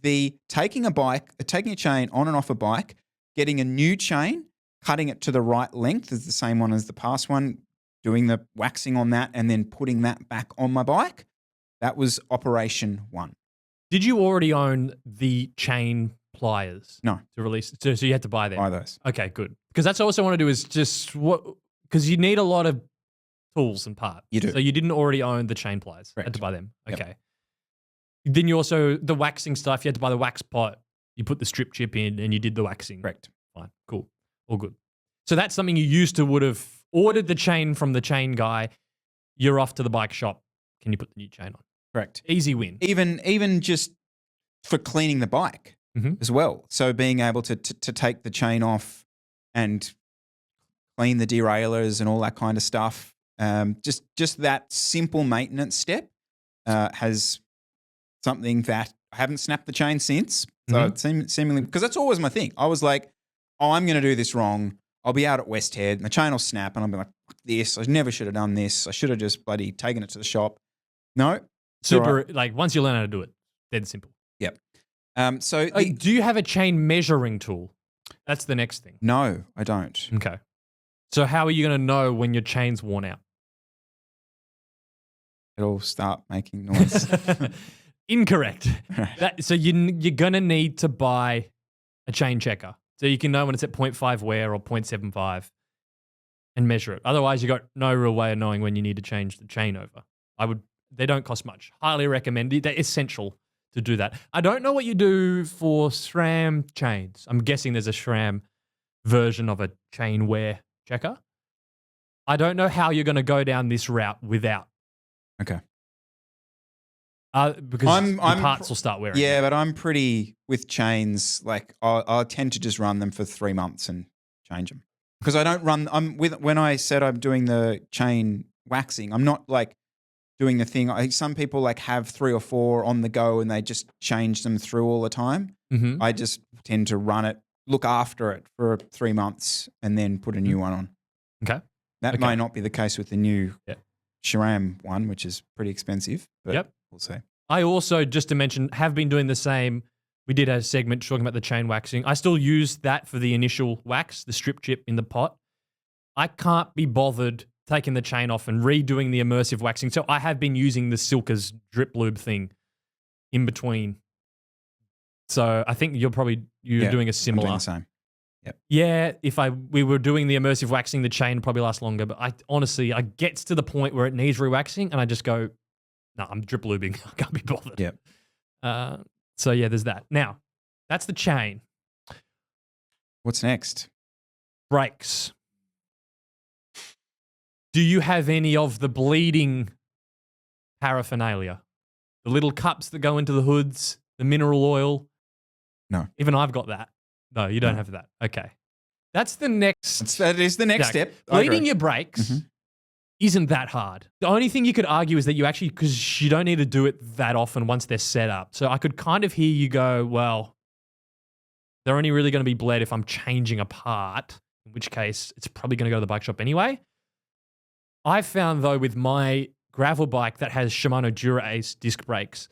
Speaker 1: the taking a chain on and off a bike, getting a new chain, cutting it to the right length is the same one as the past one, doing the waxing on that, and then putting that back on my bike. That was Operation 1.
Speaker 2: Did you already own the chain pliers?
Speaker 1: No.
Speaker 2: To release, so you had to buy them?
Speaker 1: Buy those.
Speaker 2: Okay, good. Because that's also what I want to do is because you need a lot of tools and parts.
Speaker 1: You do.
Speaker 2: So you didn't already own the chain pliers.
Speaker 1: Correct.
Speaker 2: Had to buy them.
Speaker 1: Yep.
Speaker 2: Okay. Then you also, the waxing stuff, you had to buy the wax pot. You put the strip chip in and you did the waxing.
Speaker 1: Correct.
Speaker 2: Fine. Cool. All good. So that's something you would have ordered the chain from the chain guy. You're off to the bike shop. Can you put the new chain on?
Speaker 1: Correct.
Speaker 2: Easy win.
Speaker 1: Even just for cleaning the bike as well. So being able to take the chain off and clean the derailleurs and all that kind of stuff. Just that simple maintenance step has something that I haven't snapped the chain since. So it seemingly, because that's always my thing. I was like, oh, I'm going to do this wrong. I'll be out at West Head and the chain will snap and I'll be like, fuck this. I never should have done this. I should have just bloody taken it to the shop. No. it's all
Speaker 2: Super,
Speaker 1: right.
Speaker 2: like once you learn how to do it, dead simple.
Speaker 1: Yep. So
Speaker 2: Do you have a chain measuring tool? That's the next thing.
Speaker 1: no, I don't.
Speaker 2: Okay. So how are you going to know when your chain's worn out?
Speaker 1: It'll start making noise.
Speaker 2: Incorrect. So you're going to need to buy a chain checker. So you can know when it's at 0.5 wear or 0.75 and measure it. Otherwise, you got no real way of knowing when you need to change the chain over. They don't cost much. Highly recommend it. They're essential to do that. I don't know what you do for SRAM chains. I'm guessing there's a SRAM version of a chain wear checker. I don't know how you're going to go down this route without.
Speaker 1: Okay.
Speaker 2: Because your parts will start wearing.
Speaker 1: Yeah, but I'm pretty with chains. Like I tend to just run them for 3 months and change them because I don't run. When I said I'm doing the chain waxing, I'm not like doing the thing. Some people like have 3 or 4 on the go and they just change them through all the time.
Speaker 2: Mm-hmm.
Speaker 1: I just tend to run it, look after it for 3 months, and then put a new one on.
Speaker 2: Okay.
Speaker 1: That may not be the case with the new SRAM one, which is pretty expensive. But we'll see.
Speaker 2: I also, just to mention, have been doing the same. We did a segment talking about the chain waxing. I still use that for the initial wax, the strip chip in the pot. I can't be bothered taking the chain off and redoing the immersive waxing. So I have been using the Silka's drip lube thing in between. So I think you're doing a similar.
Speaker 1: I'm doing the same. Yep.
Speaker 2: Yeah, if we were doing the immersive waxing, the chain would probably last longer. But I gets to the point where it needs rewaxing and I just go, no, I'm drip lubing. I can't be bothered.
Speaker 1: Yep.
Speaker 2: So yeah, there's that. Now, that's the chain.
Speaker 1: What's next?
Speaker 2: Brakes. Do you have any of the bleeding paraphernalia? The little cups that go into the hoods, the mineral oil?
Speaker 1: No.
Speaker 2: Even I've got that. No, you don't have that. Okay. That's the next.
Speaker 1: That is the next step.
Speaker 2: Bleeding your brakes isn't that hard. The only thing you could argue is that because you don't need to do it that often once they're set up. So I could kind of hear you go, well, they're only really going to be bled if I'm changing a part, in which case it's probably going to go to the bike shop anyway. I've found, though, with my gravel bike that has Shimano Dura-Ace disc brakes,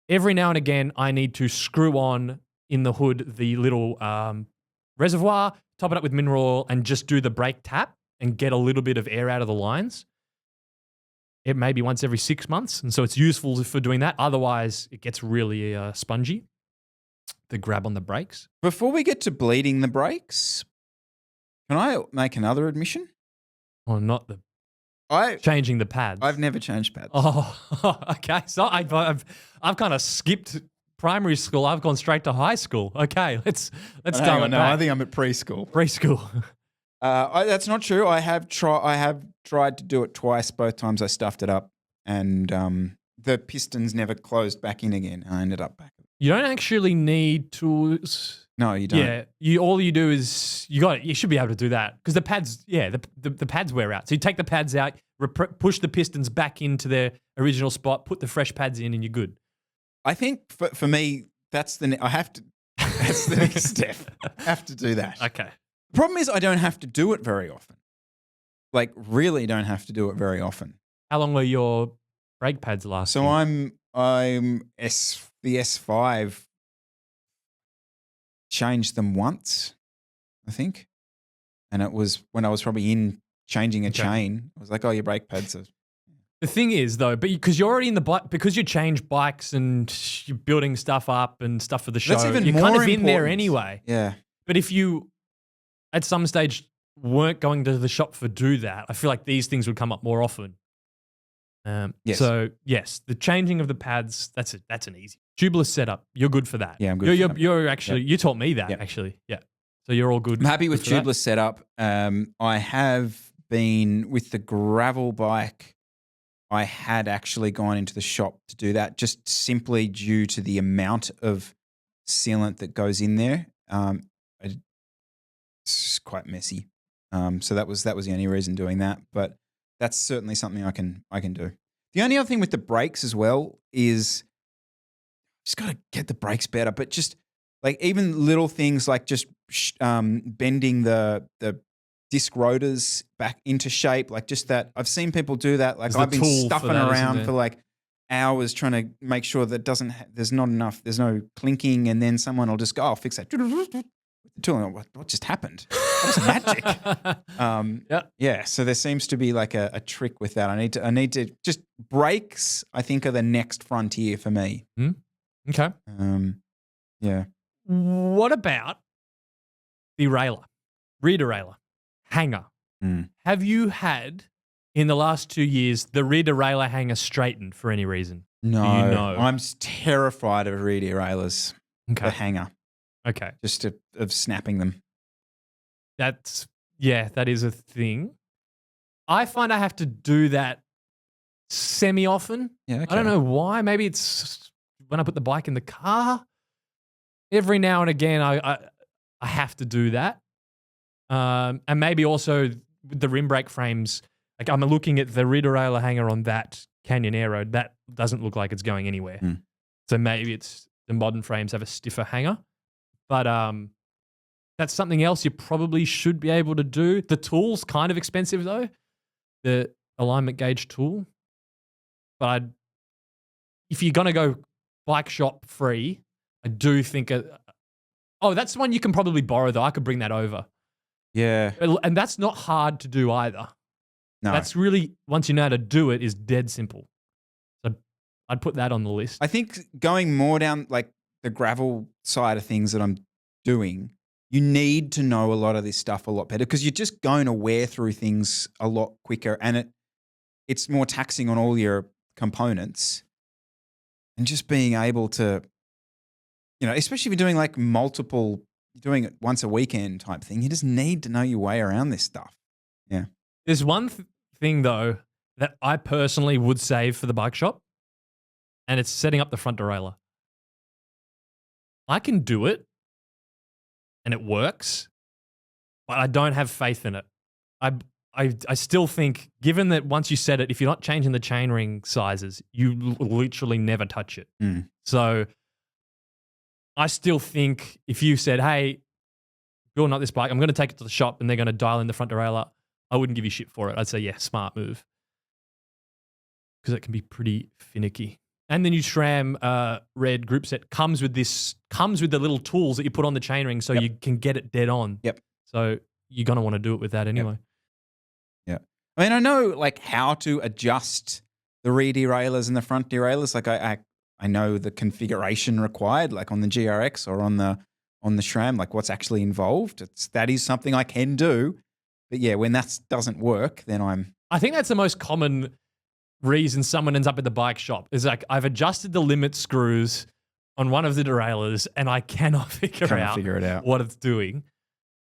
Speaker 2: every now and again I need to screw on in the hood the little reservoir, top it up with mineral oil, and just do the brake tap and get a little bit of air out of the lines. It may be once every 6 months, and so it's useful for doing that. Otherwise, it gets really spongy, the grab on the brakes.
Speaker 1: Before we get to bleeding the brakes, can I make another admission?
Speaker 2: Or not changing the pads.
Speaker 1: I've never changed pads.
Speaker 2: Oh, okay. So I've kind of skipped primary school. I've gone straight to high school. Okay, let's go.
Speaker 1: I think I'm at preschool.
Speaker 2: Preschool.
Speaker 1: That's not true. I have tried to do it twice. Both times I stuffed it up, and the pistons never closed back in again. I ended up back.
Speaker 2: You don't actually need tools.
Speaker 1: No, you don't.
Speaker 2: Yeah, all you do is you should be able to do that because the pads, the pads wear out. So you take the pads out, push the pistons back into their original spot, put the fresh pads in, and you're good.
Speaker 1: I think for me, that's the next step. I have to do that.
Speaker 2: Okay.
Speaker 1: The problem is I don't have to do it very often. Like, really don't have to do it very often.
Speaker 2: How long were your brake pads last?
Speaker 1: So I'm the S5 changed them once, I think. And it was when I was probably in changing a chain. I was like, oh, your brake pads are...
Speaker 2: The thing is, though, because you're already in the bike, because you change bikes and you're building stuff up and stuff for the show,
Speaker 1: That's even
Speaker 2: you're
Speaker 1: more
Speaker 2: kind of in there
Speaker 1: important.
Speaker 2: anyway.
Speaker 1: Yeah.
Speaker 2: But if you, at some stage, weren't going to the shop for do that, I feel like these things would come up more often.
Speaker 1: Yes.
Speaker 2: So, yes, the changing of the pads, that's an easy. Tubeless setup, you're good for that.
Speaker 1: Yeah, I'm good for that.
Speaker 2: You're actually, you taught me that, actually. Yeah. So you're all good.
Speaker 1: I'm happy with tubeless setup. I have been with the gravel bike. I had actually gone into the shop to do that just simply due to the amount of sealant that goes in there. It's quite messy. So that was the only reason doing that. But that's certainly something I can do. The only other thing with the brakes as well is just got to get the brakes better. But just like even little things like just bending the disc rotors back into shape, like just that. I've seen people do that. Like
Speaker 2: There's
Speaker 1: I've
Speaker 2: the
Speaker 1: been
Speaker 2: tool for
Speaker 1: stuffing
Speaker 2: that, isn't
Speaker 1: around
Speaker 2: there?
Speaker 1: for like hours trying to make sure that there's not enough, there's no clinking, and then someone will just go, "Oh, I'll fix that." With the tool, and I'm like, what just happened? That was magic. Yeah. So there seems to be like a trick with that. I need to just brakes. I think are the next frontier for me.
Speaker 2: Okay.
Speaker 1: Yeah.
Speaker 2: What about derailleur, rear derailleur, hanger? Have you had in the last 2 years the rear derailleur hanger straightened for any reason?
Speaker 1: No,
Speaker 2: Do you know?
Speaker 1: I'm terrified of rear derailleurs.
Speaker 2: Okay.
Speaker 1: The hanger,
Speaker 2: Okay.
Speaker 1: just of snapping them.
Speaker 2: That is a thing. I find I have to do that semi-often.
Speaker 1: Yeah,
Speaker 2: I don't know why. Maybe it's when I put the bike in the car. Every now and again, I have to do that. And maybe also with the rim brake frames, like I'm looking at the rear derailleur hanger on that Canyon NERO. That doesn't look like it's going anywhere. So maybe it's the modern frames have a stiffer hanger. But that's something else you probably should be able to do. The tool's kind of expensive though, the alignment gauge tool. But if you're going to go bike shop free, I do think that's the one you can probably borrow though. I could bring that over.
Speaker 1: Yeah.
Speaker 2: And that's not hard to do either.
Speaker 1: No.
Speaker 2: That's really, once you know how to do it, is dead simple. So I'd put that on the list.
Speaker 1: I think going more down like the gravel side of things that I'm doing, you need to know a lot of this stuff a lot better because you're just going to wear through things a lot quicker and it's more taxing on all your components. And just being able to, especially if you're doing like doing it once a weekend type thing, you just need to know your way around this stuff. Yeah.
Speaker 2: There's one thing though that I personally would save for the bike shop, and it's setting up the front derailleur. I can do it, and it works, but I don't have faith in it. I still think, given that once you set it, if you're not changing the chainring sizes, you literally never touch it. So I still think if you said, hey, building up this bike, I'm going to take it to the shop and they're going to dial in the front derailleur, I wouldn't give you shit for it. I'd say, yeah, smart move. Because it can be pretty finicky. And the new SRAM red Groupset comes with the little tools that you put on the chainring so you can get it dead on.
Speaker 1: Yep.
Speaker 2: So you're going to want to do it with that anyway.
Speaker 1: Yeah. I mean, I know like how to adjust the rear derailleurs and the front derailleurs. Like I know the configuration required, like on the GRX or on the SRAM, like what's actually involved. That is something I can do. But yeah, when that doesn't work, then
Speaker 2: I think that's the most common reason someone ends up at the bike shop is like, I've adjusted the limit screws on one of the derailleurs and I cannot figure it out what it's doing.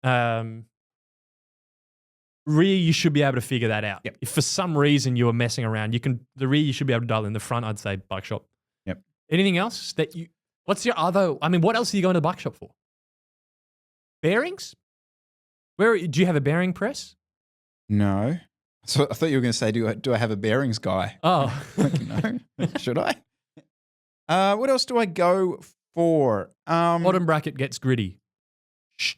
Speaker 2: Rear, you should be able to figure that out.
Speaker 1: Yep.
Speaker 2: If for some reason you were messing around, the rear you should be able to dial in. The front, I'd say bike shop.
Speaker 1: Yep.
Speaker 2: Anything else what's your other, what else are you going to the bike shop for? Bearings? Do you have a bearing press?
Speaker 1: No. So I thought you were going to say, do I have a bearings guy?
Speaker 2: Oh.
Speaker 1: No. Should I? What else do I go for?
Speaker 2: Bottom bracket gets gritty.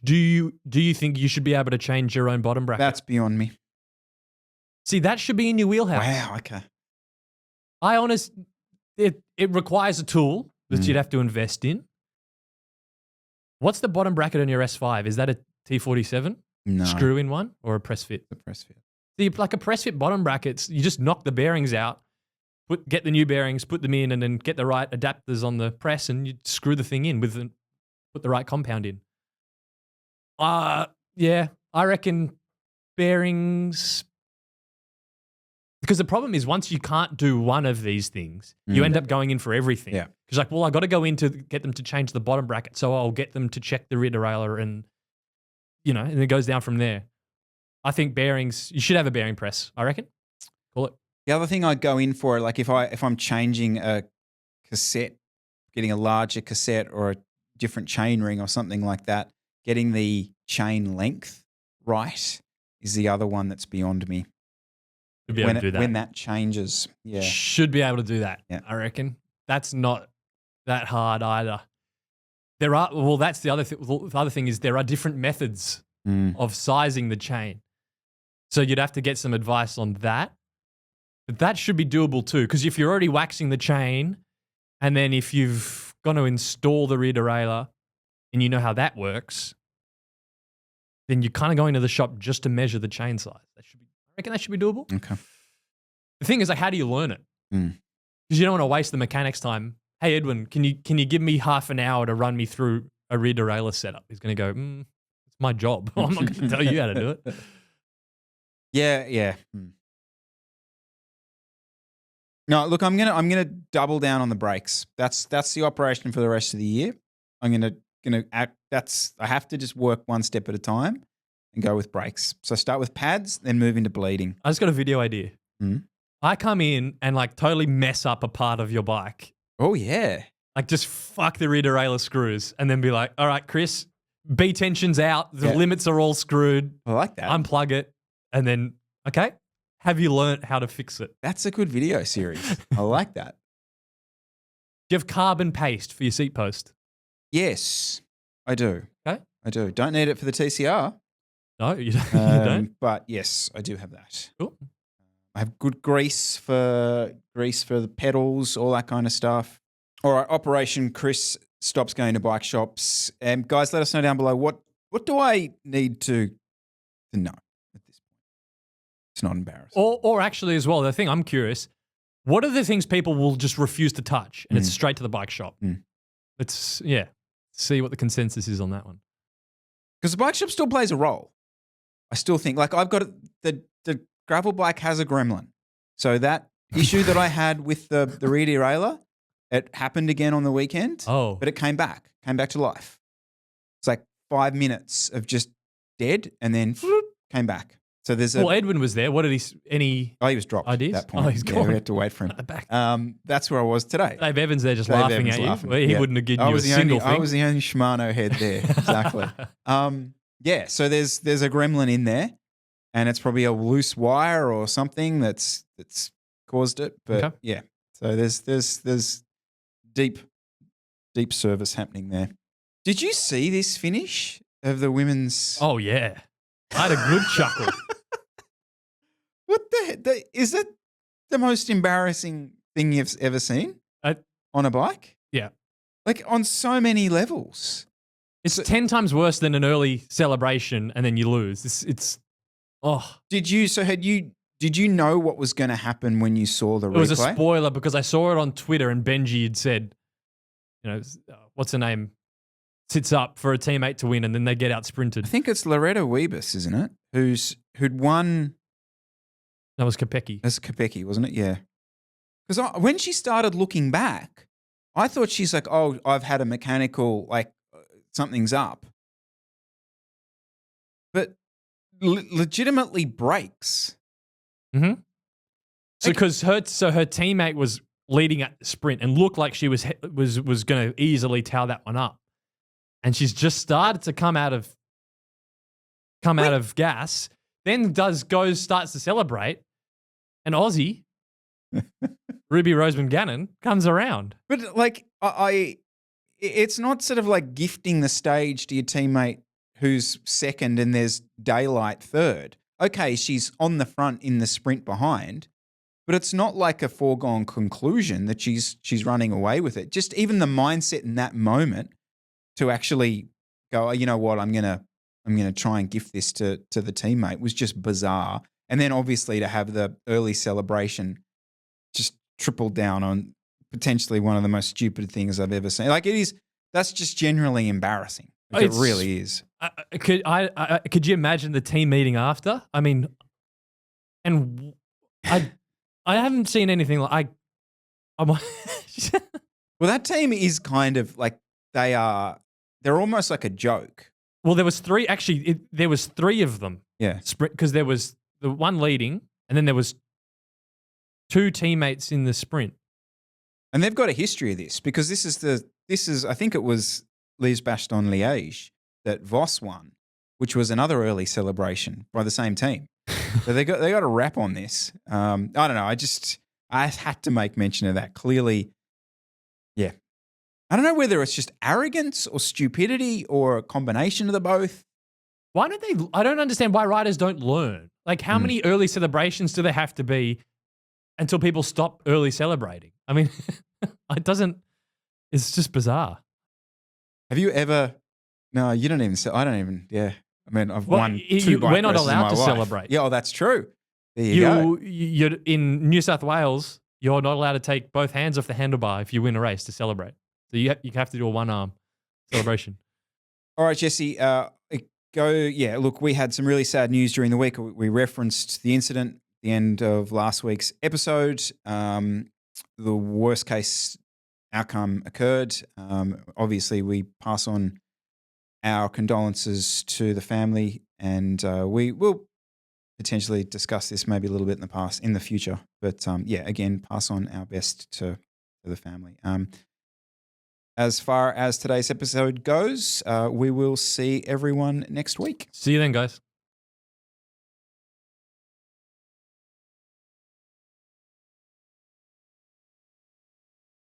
Speaker 2: Do you think you should be able to change your own bottom bracket?
Speaker 1: That's beyond me.
Speaker 2: See, that should be in your wheelhouse.
Speaker 1: Wow, okay.
Speaker 2: It requires a tool that you'd have to invest in. What's the bottom bracket on your S5? Is that a T47?
Speaker 1: No.
Speaker 2: Screw in one or a press fit?
Speaker 1: The press fit.
Speaker 2: See, like a press fit bottom brackets, you just knock the bearings out, get the new bearings, put them in, and then get the right adapters on the press, and you screw the thing in put the right compound in. Yeah, I reckon bearings. Because the problem is once you can't do one of these things, you end up going in for everything.
Speaker 1: Yeah.
Speaker 2: Because like, well, I got to go in to get them to change the bottom bracket, so I'll get them to check the rear derailleur and it goes down from there. I think bearings, you should have a bearing press, I reckon. Call it.
Speaker 1: The other thing I'd go in for, like if I'm changing a cassette, getting a larger cassette or a different chain ring or something like that, getting the chain length right is the other one that's beyond me.
Speaker 2: Should be able to do that.
Speaker 1: When that changes, yeah.
Speaker 2: Should be able to do that,
Speaker 1: yeah.
Speaker 2: I reckon. That's not that hard either. That's the other thing. The other thing is there are different methods of sizing the chain. So you'd have to get some advice on that. But that should be doable too, because if you're already waxing the chain, and then if you've got to install the rear derailleur and you know how that works, then you're kind of going to the shop just to measure the chain size. I reckon that should be doable.
Speaker 1: Okay.
Speaker 2: The thing is, like, how do you learn it?
Speaker 1: Mm.
Speaker 2: Because you don't want to waste the mechanic's time. Hey, Edwin, can you give me half an hour to run me through a rear derailleur setup? He's going to go, it's my job. I'm not going to tell you how to do it.
Speaker 1: Yeah. No, look, I'm gonna double down on the brakes. That's the operation for the rest of the year. I'm gonna act. I have to just work one step at a time and go with brakes. So start with pads, then move into bleeding.
Speaker 2: I just got a video idea.
Speaker 1: Mm.
Speaker 2: I come in and like totally mess up a part of your bike.
Speaker 1: Oh yeah.
Speaker 2: Like just fuck the rear derailleur screws and then be like, all right, Chris, B tension's out. The limits are all screwed.
Speaker 1: I like that.
Speaker 2: Unplug it. And then, okay, have you learnt how to fix it?
Speaker 1: That's a good video series. I like that.
Speaker 2: Do you have carbon paste for your seat post?
Speaker 1: Yes, I do.
Speaker 2: Okay.
Speaker 1: I do. Don't need it for the TCR.
Speaker 2: No, you don't. You don't?
Speaker 1: But yes, I do have that.
Speaker 2: Cool.
Speaker 1: I have good grease for the pedals, all that kind of stuff. All right, Operation Chris stops going to bike shops. Guys, let us know down below what do I need to know at this point. It's not embarrassing.
Speaker 2: Or actually as well, the thing I'm curious, what are the things people will just refuse to touch and it's straight to the bike shop? Let's see what the consensus is on that one.
Speaker 1: Because the bike shop still plays a role. I still think, like, I've got the gravel bike has a gremlin. So that issue that I had with the rear derailleur, it happened again on the weekend.
Speaker 2: Oh.
Speaker 1: But it came back to life. It's like 5 minutes of just dead and then came back. So there's
Speaker 2: Well, Edwin was there. What did he
Speaker 1: was dropped
Speaker 2: ideas?
Speaker 1: at that point.
Speaker 2: Oh, he's gone.
Speaker 1: We had to wait for him.
Speaker 2: Back.
Speaker 1: That's where I was today.
Speaker 2: Dave Evans there just
Speaker 1: Dave
Speaker 2: laughing
Speaker 1: Evans
Speaker 2: at you.
Speaker 1: laughing.
Speaker 2: Well, he wouldn't have given you a single thing.
Speaker 1: I was the only schmano head there. Exactly. So there's a gremlin in there and it's probably a loose wire or something that's caused it. But
Speaker 2: Okay.
Speaker 1: yeah, so there's deep service happening there. Did you see this finish of the women's?
Speaker 2: Oh, yeah. I had a good chuckle.
Speaker 1: What is it the most embarrassing thing you've ever seen on a bike?
Speaker 2: Yeah.
Speaker 1: Like on so many levels.
Speaker 2: It's 10 times worse than an early celebration and then you lose.
Speaker 1: Did you know what was going to happen when you saw the replay?
Speaker 2: It was a spoiler because I saw it on Twitter and Benji had said, what's her name? Sits up for a teammate to win and then they get out sprinted.
Speaker 1: I think it's Loretta Wiebes, isn't it? Who'd won.
Speaker 2: That was Kopecky.
Speaker 1: That's Kopecky, wasn't it? Yeah. Because when she started looking back, I thought she's like, oh, I've had a mechanical, like something's up. But legitimately breaks.
Speaker 2: Mm-hmm. So because her teammate was leading at the sprint and looked like she was going to easily towel that one up, and she's just started to come out of gas. Then starts to celebrate, and Aussie, Ruby Roseman Gannon, comes around.
Speaker 1: But like it's not sort of like gifting the stage to your teammate who's second and there's daylight third. Okay, she's on the front in the sprint behind, but it's not like a foregone conclusion that she's running away with it. Just even the mindset in that moment to actually go, oh, you know what, I'm gonna try and gift this to the teammate was just bizarre. And then obviously to have the early celebration just triple down on potentially one of the most stupid things I've ever seen. Like that's just generally embarrassing. Like it really is.
Speaker 2: Could you imagine the team meeting after? I mean, and I haven't seen anything like
Speaker 1: Well, that team is kind of like they're almost like a joke.
Speaker 2: Well, there was three. Actually, there was three of them.
Speaker 1: Yeah,
Speaker 2: because there was the one leading, and then there was two teammates in the sprint.
Speaker 1: And they've got a history of this because this is I think it was Liège-Bastogne-Liège that Voss won, which was another early celebration by the same team. So they got a rap on this. I don't know. I had to make mention of that. Clearly, yeah. I don't know whether it's just arrogance or stupidity or a combination of the both.
Speaker 2: Why don't they? I don't understand why riders don't learn. Like, how many early celebrations do there have to be until people stop early celebrating? I mean, it doesn't. It's just bizarre.
Speaker 1: Have you ever? No, you don't even. I don't even. Yeah. I mean, I've won 2 bike
Speaker 2: We're not
Speaker 1: races in
Speaker 2: allowed
Speaker 1: my
Speaker 2: to
Speaker 1: life.
Speaker 2: celebrate.
Speaker 1: Yeah, that's true. There you go.
Speaker 2: You're in New South Wales. You're not allowed to take both hands off the handlebar if you win a race to celebrate. So you have to do a one-arm celebration.
Speaker 1: All right, Jesse. Yeah, look, we had some really sad news during the week. We referenced the incident at the end of last week's episode. The worst case outcome occurred. Obviously, we pass on our condolences to the family, and we will potentially discuss this maybe a little bit in the future. But again, pass on our best to the family. As far as today's episode goes, we will see everyone next week.
Speaker 2: See you then, guys.